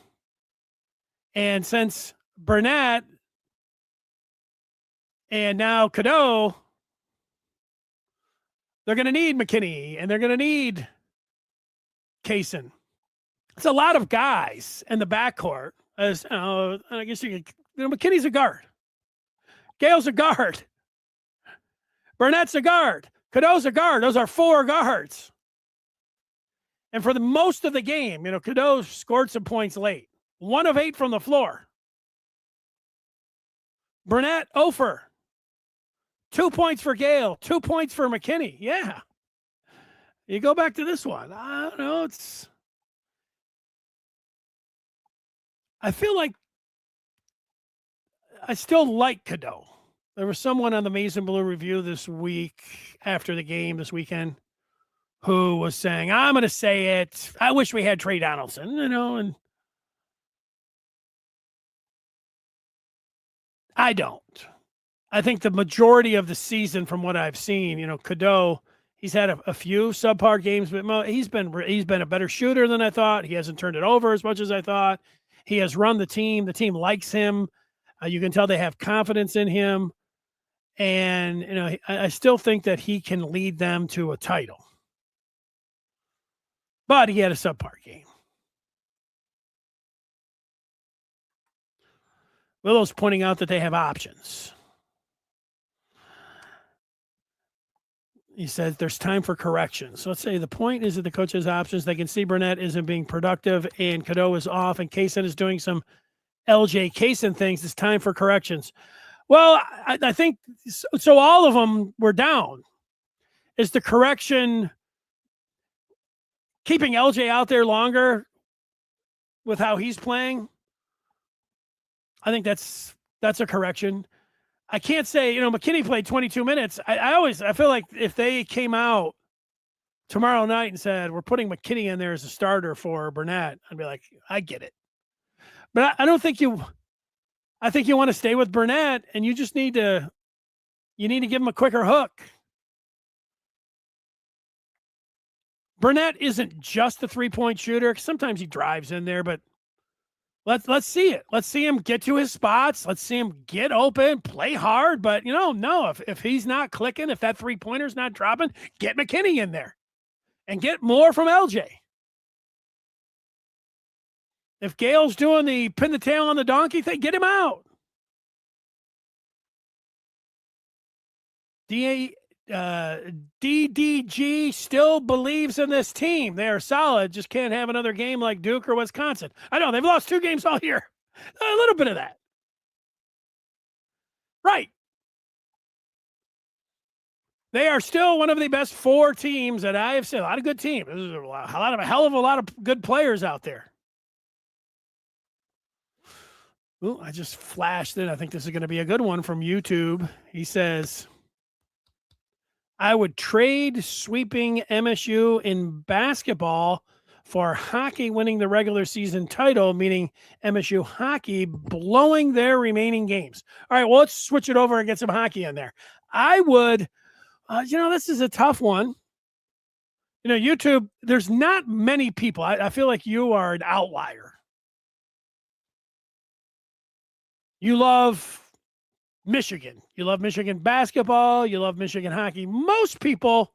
And since Burnett and now Cadeau, they're going to need McKinney, and they're going to need Kaysen. It's a lot of guys in the backcourt. As I guess McKinney's a guard. Gale's a guard. Burnett's a guard. Cadeau's a guard. Those are 4 guards. And for the most of the game, Cadeau scored some points late. 1 of 8 from the floor. Burnett, 0 for. 2 points for Gale, 2 points for McKinney. Yeah. You go back to this one. I don't know. I feel like I still like Cadeau. There was someone on the Maize and Blue Review this week after the game this weekend who was saying, I'm going to say it. I wish we had Trey Donaldson, and I don't. I think the majority of the season, from what I've seen, Cadeau, he's had a few subpar games, but he's been a better shooter than I thought. He hasn't turned it over as much as I thought. He has run the team. The team likes him. You can tell they have confidence in him. And, I still think that he can lead them to a title. But he had a subpar game. Willow's pointing out that they have options. He says there's time for corrections. So let's say the point is that the coach has options. They can see Burnett isn't being productive and Cadeau is off and Kaysen is doing some LJ Kaysen things. It's time for corrections. Well, I think so. All of them were down. Is the correction keeping LJ out there longer with how he's playing? I think that's a correction. I can't say, McKinney played 22 minutes. I feel like if they came out tomorrow night and said, we're putting McKinney in there as a starter for Burnett, I'd be like, I get it. But I don't think I think you want to stay with Burnett, and you just need to give him a quicker hook. Burnett isn't just a 3-point shooter. Sometimes he drives in there, but let's see it. Let's see him get to his spots. Let's see him get open, play hard. But, no, if he's not clicking, if that 3-pointer's not dropping, get McKinney in there and get more from LJ. If Gale's doing the pin the tail on the donkey thing, get him out. DDG still believes in this team. They are solid, just can't have another game like Duke or Wisconsin. I know, they've lost 2 games all year. A little bit of that. Right. They are still one of the best 4 teams that I have seen. A lot of good teams. There's a hell of a lot of good players out there. Ooh, I just flashed it. I think this is going to be a good one from YouTube. He says, I would trade sweeping MSU in basketball for hockey winning the regular season title, meaning MSU hockey blowing their remaining games. All right, well, let's switch it over and get some hockey in there. I would, this is a tough one. YouTube, there's not many people. I feel like you are an outlier. You love Michigan. You love Michigan basketball. You love Michigan hockey. Most people,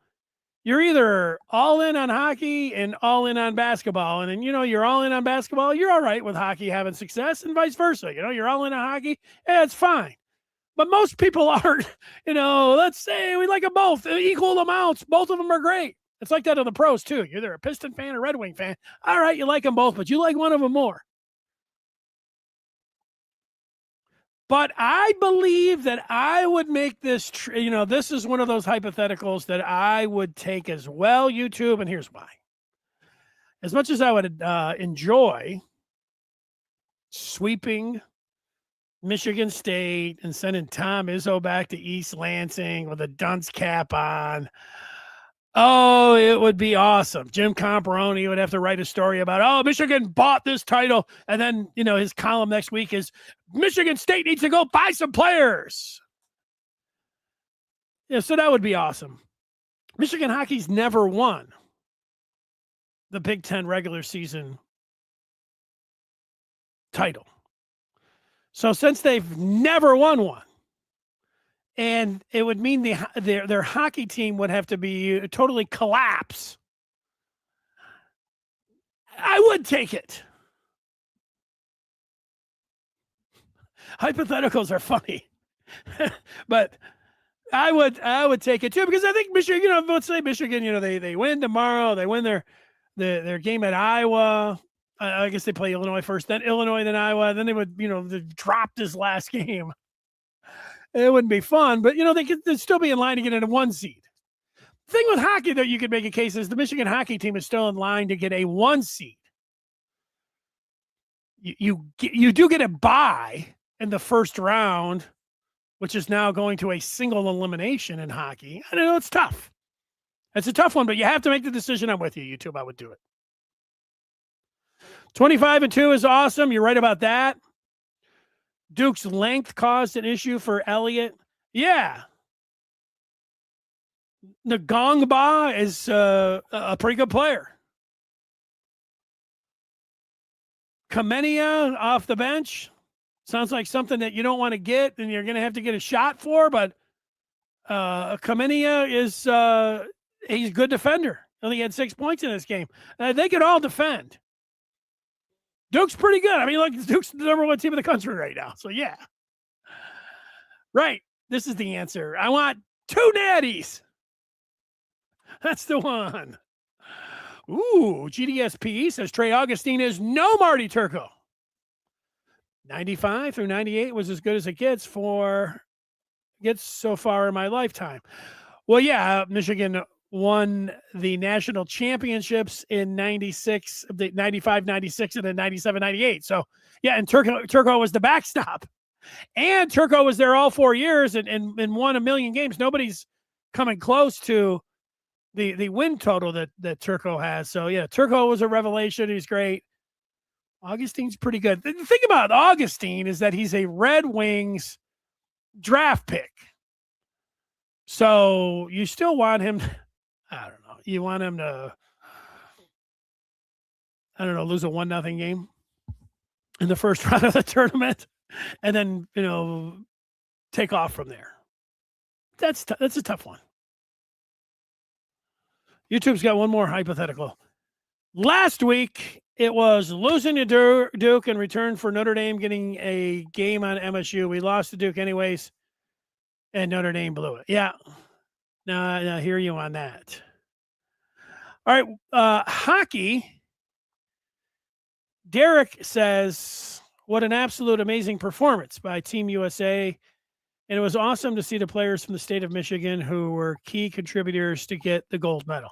you're either all in on hockey and all in on basketball. And then, you're all in on basketball. You're all right with hockey having success and vice versa. You're all in on hockey. Yeah, it's fine. But most people aren't, let's say we like them both, equal amounts. Both of them are great. It's like that in the pros too. You're either a Piston fan or Red Wing fan. All right, you like them both, but you like one of them more. But I believe that I would make this, this is one of those hypotheticals that I would take as well, YouTube, and here's why. As much as I would enjoy sweeping Michigan State and sending Tom Izzo back to East Lansing with a dunce cap on, oh, it would be awesome. Jim Comparoni would have to write a story about, Michigan bought this title. And then, his column next week is Michigan State needs to go buy some players. Yeah, so that would be awesome. Michigan hockey's never won the Big Ten regular season title. So since they've never won one, and it would mean their hockey team would have to be totally collapse, I would take it. Hypotheticals are funny, but I would take it too, because I think Michigan, let's say Michigan, they win tomorrow, they win their game at Iowa. I guess they play Illinois first, then Illinois, then Iowa, then they would, they dropped his last game. It wouldn't be fun, but they'd still be in line to get in a 1 seed. The thing with hockey that you could make a case is the Michigan hockey team is still in line to get a 1 seed. You do get a bye in the first round, which is now going to a single elimination in hockey. I know it's tough. It's a tough one, but you have to make the decision. I'm with you, YouTube. I would do it. 25-2 is awesome. You're right about that. Duke's length caused an issue for Elliott. Yeah. Ngongba is a pretty good player. Kamenia off the bench sounds like something that you don't want to get and you're going to have to get a shot for, but Kamenia is he's a good defender. Only had 6 points in this game. They could all defend. Duke's pretty good. I mean, look, Duke's the number 1 team in the country right now. So, yeah. Right. This is the answer. I want 2 natties. That's the one. Ooh, GDSP says Trey Augustine is no Marty Turco. 95 through 98 was as good as it gets so far in my lifetime. Well, yeah, Michigan won the national championships in 96, the 95, 96, and then 97, 98. So, yeah, and Turco was the backstop. And Turco was there all 4 years and won a million games. Nobody's coming close to the win total that Turco has. So, yeah, Turco was a revelation. He's great. Augustine's pretty good. The thing about Augustine is that he's a Red Wings draft pick. So you still want him, I don't know. You want him to, lose a 1-0 game in the first round of the tournament and then, take off from there. That's a tough one. YouTube's got one more hypothetical. Last week, it was losing to Duke in return for Notre Dame getting a game on MSU. We lost to Duke anyways, and Notre Dame blew it. Yeah. Now I hear you on that. All right, hockey. Derek says, what an absolute amazing performance by Team USA. And it was awesome to see the players from the state of Michigan who were key contributors to get the gold medal.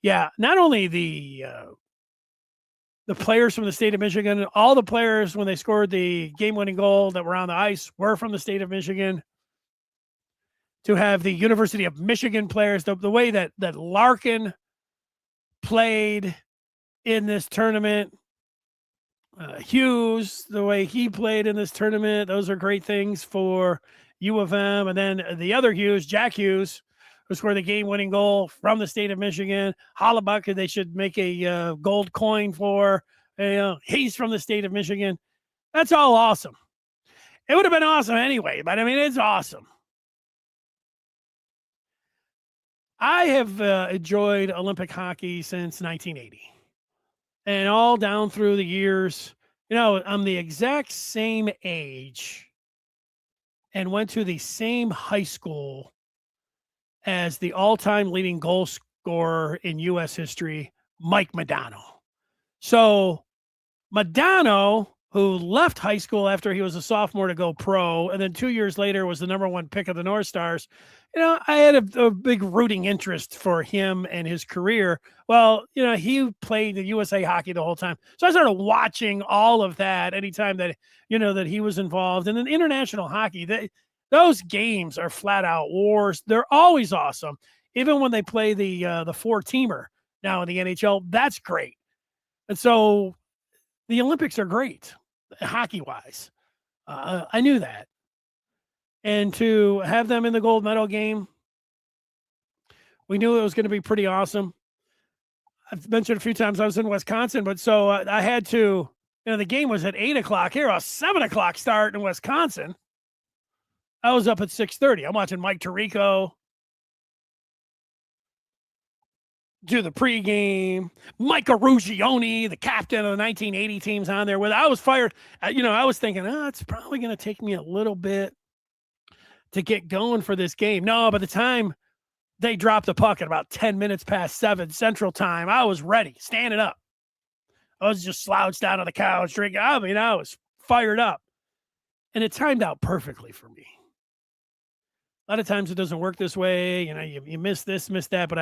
Yeah, not only the the players from the state of Michigan, all the players when they scored the game-winning goal that were on the ice were from the state of Michigan. To have the University of Michigan players, the way that Larkin played in this tournament, Hughes, the way he played in this tournament, those are great things for U of M. And then the other Hughes, Jack Hughes, who scored the game-winning goal from the state of Michigan. Hollebuck, they should make a gold coin for. He's from the state of Michigan. That's all awesome. It would have been awesome anyway, but I mean, it's awesome. I have enjoyed Olympic hockey since 1980. And all down through the years, I'm the exact same age and went to the same high school as the all-time leading goal scorer in U.S. history, Mike Modano. So Modano, who left high school after he was a sophomore to go pro, and then 2 years later was the number one pick of the North Stars, I had a big rooting interest for him and his career. Well, he played the USA hockey the whole time. So I started watching all of that anytime that, that he was involved. And then international hockey, those games are flat out wars. They're always awesome. Even when they play the four-teamer now in the NHL, that's great. And so the Olympics are great, hockey-wise. I knew that. And to have them in the gold medal game, we knew it was going to be pretty awesome. I've mentioned a few times I was in Wisconsin, but so I had to, the game was at 8 o'clock here, a 7 o'clock start in Wisconsin. I was up at 6:30. I'm watching Mike Tirico do the pregame. Micah Ruggioni, the captain of the 1980 team's on there with. I was fired. I was thinking, it's probably going to take me a little bit to get going for this game. No, by the time they dropped the puck at about 10 minutes past 7 Central Time, I was ready, standing up. I was just slouched down on the couch, drinking. I was fired up. And it timed out perfectly for me. A lot of times it doesn't work this way. You miss this, miss that. But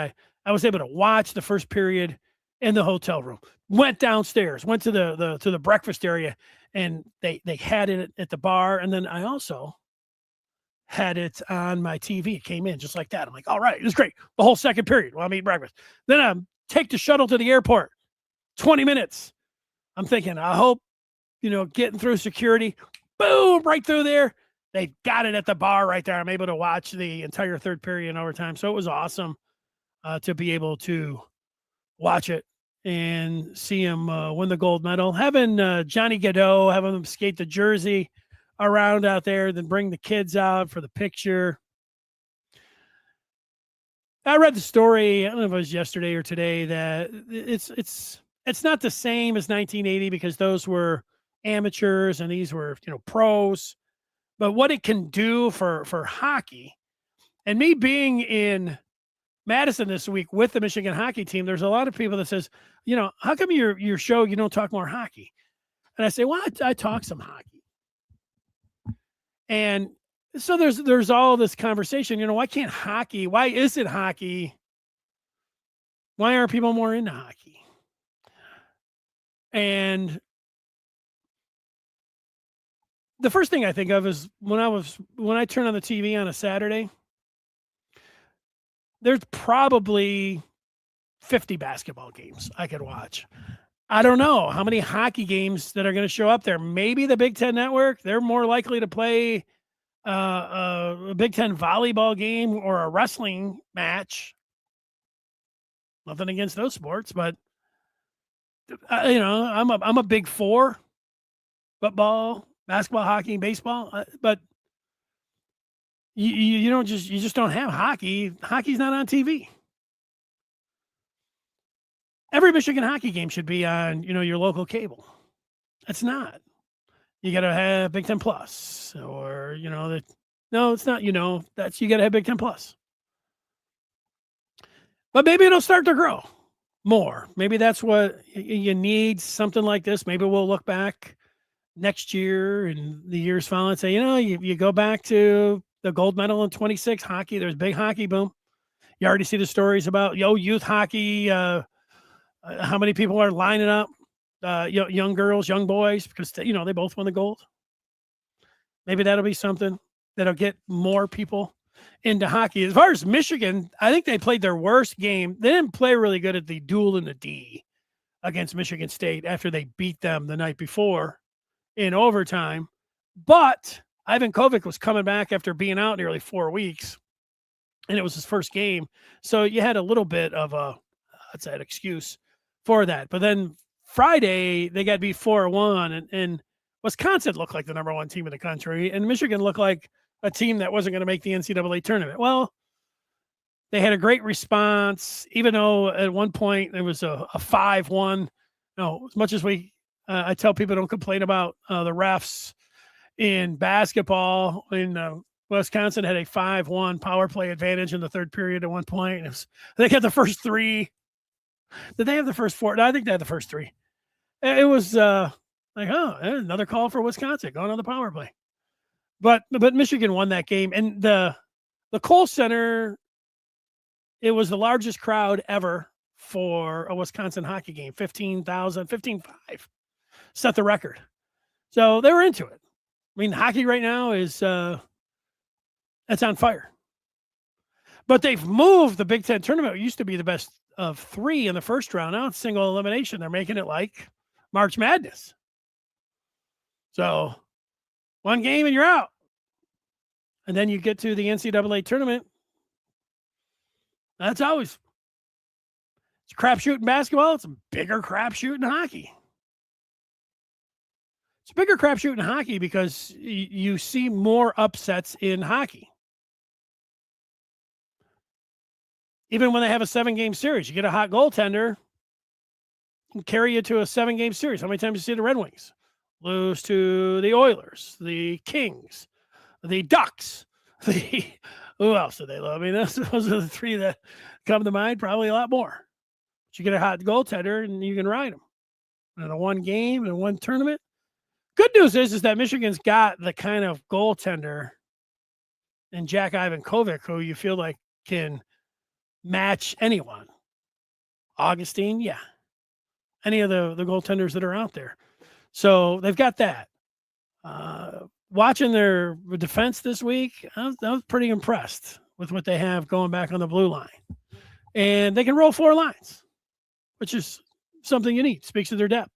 I was able to watch the first period in the hotel room. Went downstairs, went to the breakfast area, and they had it at the bar. And then I also had it on my TV. It came in just like that. I'm like, all right, it was great. The whole second period while I'm eating breakfast. Then I take the shuttle to the airport. 20 minutes. I'm thinking, I hope, getting through security. Boom, right through there. They got it at the bar right there. I'm able to watch the entire third period in overtime. So it was awesome to be able to watch it and see him win the gold medal. Having Johnny Gaudreau, having him skate the jersey around out there, then bring the kids out for the picture. I read the story, I don't know if it was yesterday or today, that it's not the same as 1980 because those were amateurs and these were, pros. But what it can do for hockey, and me being in Madison this week with the Michigan hockey team, there's a lot of people that says, how come your show you don't talk more hockey? And I say, well, I talk some hockey. And so there's all this conversation, why isn't hockey? Why aren't people more into hockey? And the first thing I think of is when I turn on the TV on a Saturday, there's probably 50 basketball games I could watch. I don't know how many hockey games that are going to show up there. Maybe the Big Ten Network, they're more likely to play a Big Ten volleyball game or a wrestling match. Nothing against those sports, but I'm a big four: football, basketball, hockey, baseball. But you just don't have hockey. Hockey's not on TV. Every Michigan hockey game should be on, your local cable. It's not. You got to have Big Ten Plus or, no, it's not, you got to have Big Ten Plus. But maybe it'll start to grow more. Maybe that's what you need, something like this. Maybe we'll look back next year and the years following and say, you go back to the gold medal in 26 hockey. There's a big hockey boom. You already see the stories about youth hockey, how many people are lining up young girls, young boys, because they both won the gold. Maybe that'll be something that'll get more people into hockey. As far as Michigan, I think they played their worst game. They didn't play really good at the duel in the D against Michigan State after they beat them the night before in overtime. But Ivan Kovic was coming back after being out nearly 4 weeks, and it was his first game. So you had a little bit of an excuse for that. But then Friday, they got beat 4-1, and Wisconsin looked like the number one team in the country, and Michigan looked like a team that wasn't going to make the NCAA tournament. Well, they had a great response, even though at one point there was a 5-1. As much as I tell people don't complain about the refs in basketball, in Wisconsin had a 5-1 power play advantage in the third period at one point. They had the first three. Did they have the first four? No, I think they had the first three. It was another call for Wisconsin going on the power play. But Michigan won that game, and the Kohl Center, it was the largest crowd ever for a Wisconsin hockey game, 15,500, set the record. So they were into it. I mean, hockey right now is it's on fire. But they've moved the Big Ten tournament. It used to be the best of 3 in the first round. Now it's single elimination. They're making it like March Madness. So one game and you're out. And then you get to the NCAA tournament. That's always, it's a crapshoot in basketball. It's a bigger crapshoot in hockey. It's a bigger crapshoot in hockey because you see more upsets in hockey. Even when they have a 7-game series, you get a hot goaltender and carry you to a 7-game series. How many times you see the Red Wings lose to the Oilers, the Kings, the Ducks, who else do they love? I mean, those are the 3 that come to mind, probably a lot more. But you get a hot goaltender and you can ride them. And in one game and one tournament. Good news is that Michigan's got the kind of goaltender in Jack Ivan Kovic who you feel like can match anyone. Augustine, yeah. Any of the goaltenders that are out there. So they've got that. Watching their defense this week, I was pretty impressed with what they have going back on the blue line. And they can roll 4 lines, which is something you need. Speaks to their depth.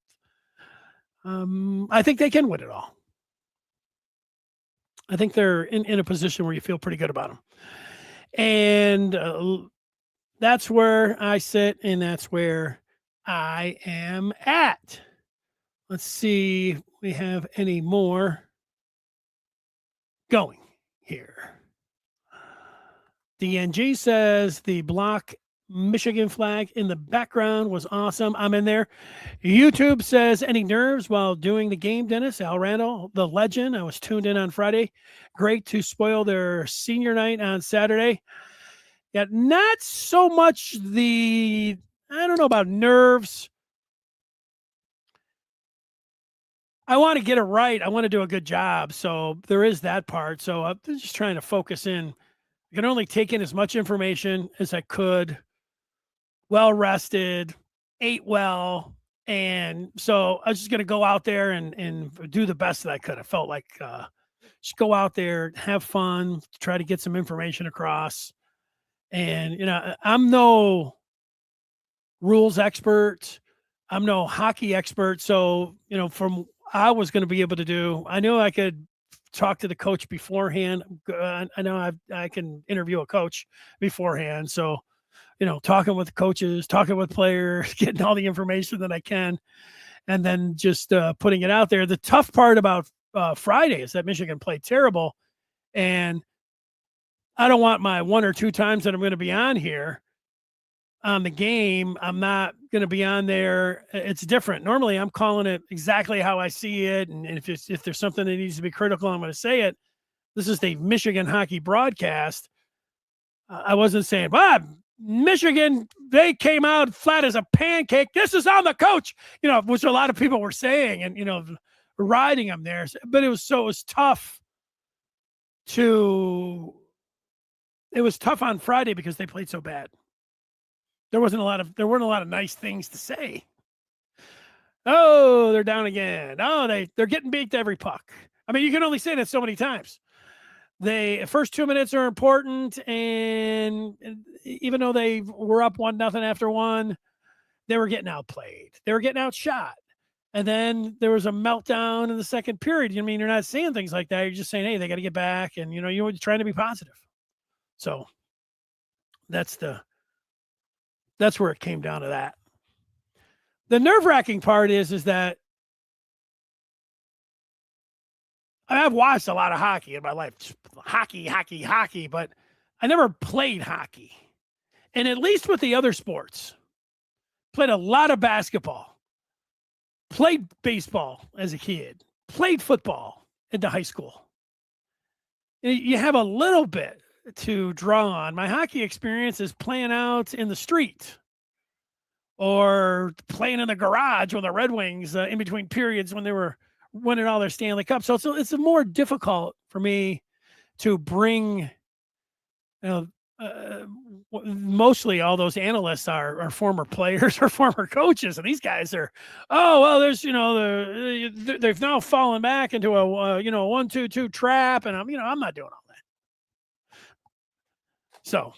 I think they can win it all. I think they're in a position where you feel pretty good about them. And that's where I sit, and that's where I am at. Let's see if we have any more going here. DNG says the block Michigan flag in the background was awesome. I'm in there. YouTube says, any nerves while doing the game, Dennis? Al Randall, the legend. I was tuned in on Friday. Great to spoil their senior night on Saturday. Yeah, not so much I don't know about nerves. I want to get it right. I want to do a good job. So there is that part. So I'm just trying to focus in. I can only take in as much information as I could. Well rested, ate well. And so I was just going to go out there and do the best that I could. I felt like just go out there, have fun, try to get some information across. And, I'm no rules expert. I'm no hockey expert. So, from I was going to be able to do, I knew I could talk to the coach beforehand. I know I can interview a coach beforehand. So, talking with coaches, talking with players, getting all the information that I can, and then just putting it out there. The tough part about Friday is that Michigan played terrible. And I don't want my 1 or 2 times that I'm going to be on here on the game, I'm not going to be on there. It's different. Normally I'm calling it exactly how I see it. And if there's something that needs to be critical, I'm going to say it. This is the Michigan hockey broadcast. I wasn't saying, Bob, Michigan, they came out flat as a pancake. This is on the coach, which a lot of people were saying and, riding them there. But it was tough it was tough on Friday because they played so bad. There weren't a lot of nice things to say. Oh, they're down again. Oh, they're getting beat to every puck. I mean, you can only say that so many times. The first 2 minutes are important, and even though they were up 1-0 after one, they were getting outplayed. They were getting outshot. And then there was a meltdown in the second period. I mean, you're not saying things like that. You're just saying, hey, they got to get back, and you're trying to be positive. So that's where it came down to that. The nerve-wracking part is that I've watched a lot of hockey in my life. Hockey, but I never played hockey. And at least with the other sports, played a lot of basketball, played baseball as a kid, played football into high school. You have a little bit to draw on. My hockey experience is playing out in the street or playing in the garage with the Red Wings in between periods when they were winning all their Stanley Cups. So it's more difficult for me to bring, mostly all those analysts are former players or former coaches. And these guys are, there's, they've now fallen back into a 1-2-2 trap. And I'm not doing all that. So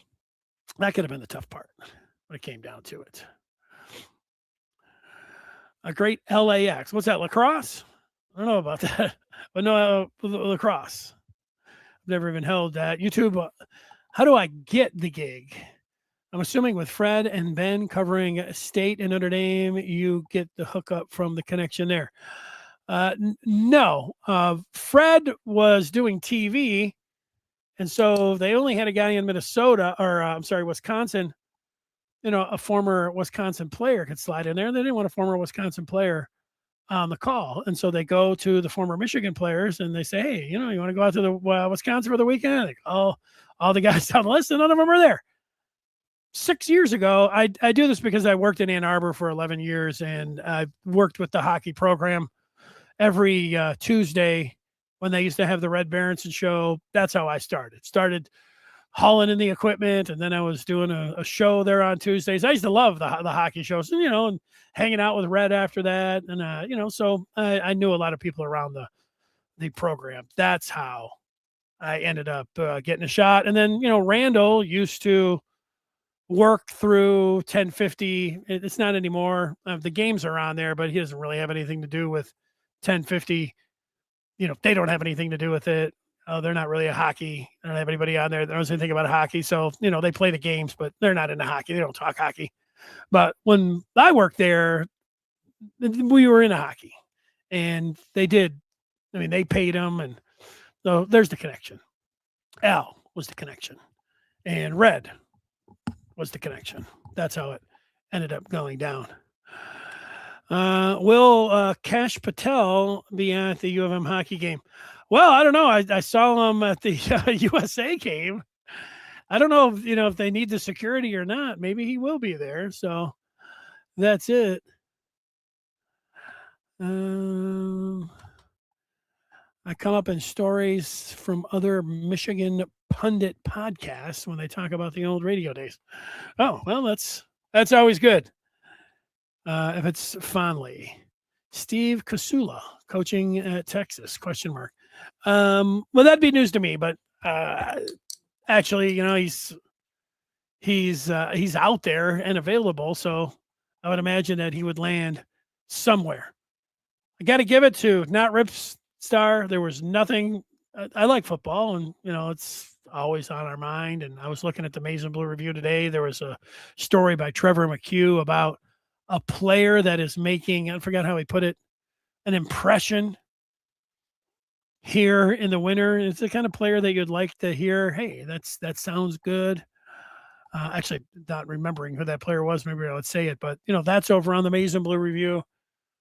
that could have been the tough part when it came down to it. A great LAX. What's that? Lacrosse? I don't know about that, but no, lacrosse. I've never even held that. YouTube, how do I get the gig? I'm assuming with Fred and Ben covering State and Notre Dame, you get the hookup from the connection there. No, Fred was doing TV, and so they only had a guy in Minnesota, or Wisconsin. A former Wisconsin player could slide in there. They didn't want a former Wisconsin player on the call. And so they go to the former Michigan players and they say, hey, you want to go out to the Wisconsin for the weekend? Like, all the guys on the list, and none of them are there. 6 years ago, I do this because I worked in Ann Arbor for 11 years, and I worked with the hockey program every Tuesday when they used to have the Red Berenson show. That's how I started hauling in the equipment, and then I was doing a show there on Tuesdays. I used to love the hockey shows, and hanging out with Red after that, and so I knew a lot of people around the program. That's how I ended up getting a shot. And then Randall used to work through 1050. It's not anymore. The games are on there, but he doesn't really have anything to do with 1050. They don't have anything to do with it. They're not really a hockey. I don't have anybody on there that knows anything about hockey. So, they play the games, but they're not into hockey. They don't talk hockey. But when I worked there, we were into hockey, and they did. They paid them. And so there's the connection. Al was the connection, and Red was the connection. That's how it ended up going down. Will Cash Patel be at the U of M hockey game? Well, I don't know. I saw him at the USA game. I don't know if they need the security or not. Maybe he will be there. So that's it. I come up in stories from other Michigan pundit podcasts when they talk about the old radio days. Oh, well, that's always good. If it's fondly. Steve Kasula coaching at Texas, ? Well, that'd be news to me, but actually, he's out there and available, so I would imagine that he would land somewhere. I got to give it to not Ripstar. There was nothing. I like football, and it's always on our mind. And I was looking at the Maize and Blue Review today. There was a story by Trevor McHugh about a player that is making, I forgot how he put it, an impression here in the winter. It's the kind of player that you'd like to hear. Hey, that sounds good. Actually, not remembering who that player was. Maybe I would say it, but that's over on the Maize and Blue Review.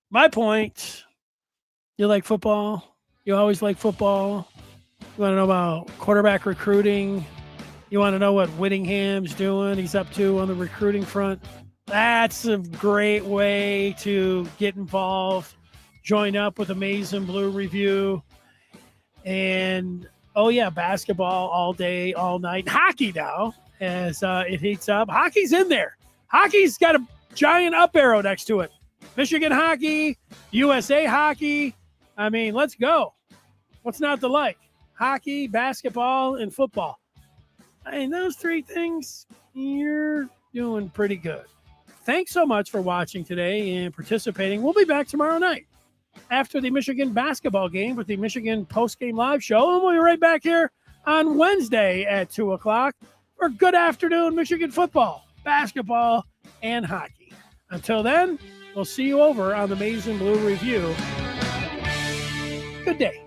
My point: you like football. You always like football. You want to know about quarterback recruiting. You want to know what Whittingham's doing. He's up to on the recruiting front. That's a great way to get involved. Join up with the Maize and Blue Review. And, basketball all day, all night. Hockey now, as it heats up. Hockey's in there. Hockey's got a giant up arrow next to it. Michigan hockey, USA hockey. I mean, let's go. What's not to like? Hockey, basketball, and football. I mean, those three things, you're doing pretty good. Thanks so much for watching today and participating. We'll be back tomorrow night after the Michigan basketball game with the Michigan post-game live show. And we'll be right back here on Wednesday at 2 o'clock for good afternoon Michigan football, basketball, and hockey. Until then, we'll see you over on the Maize and Blue Review. Good day.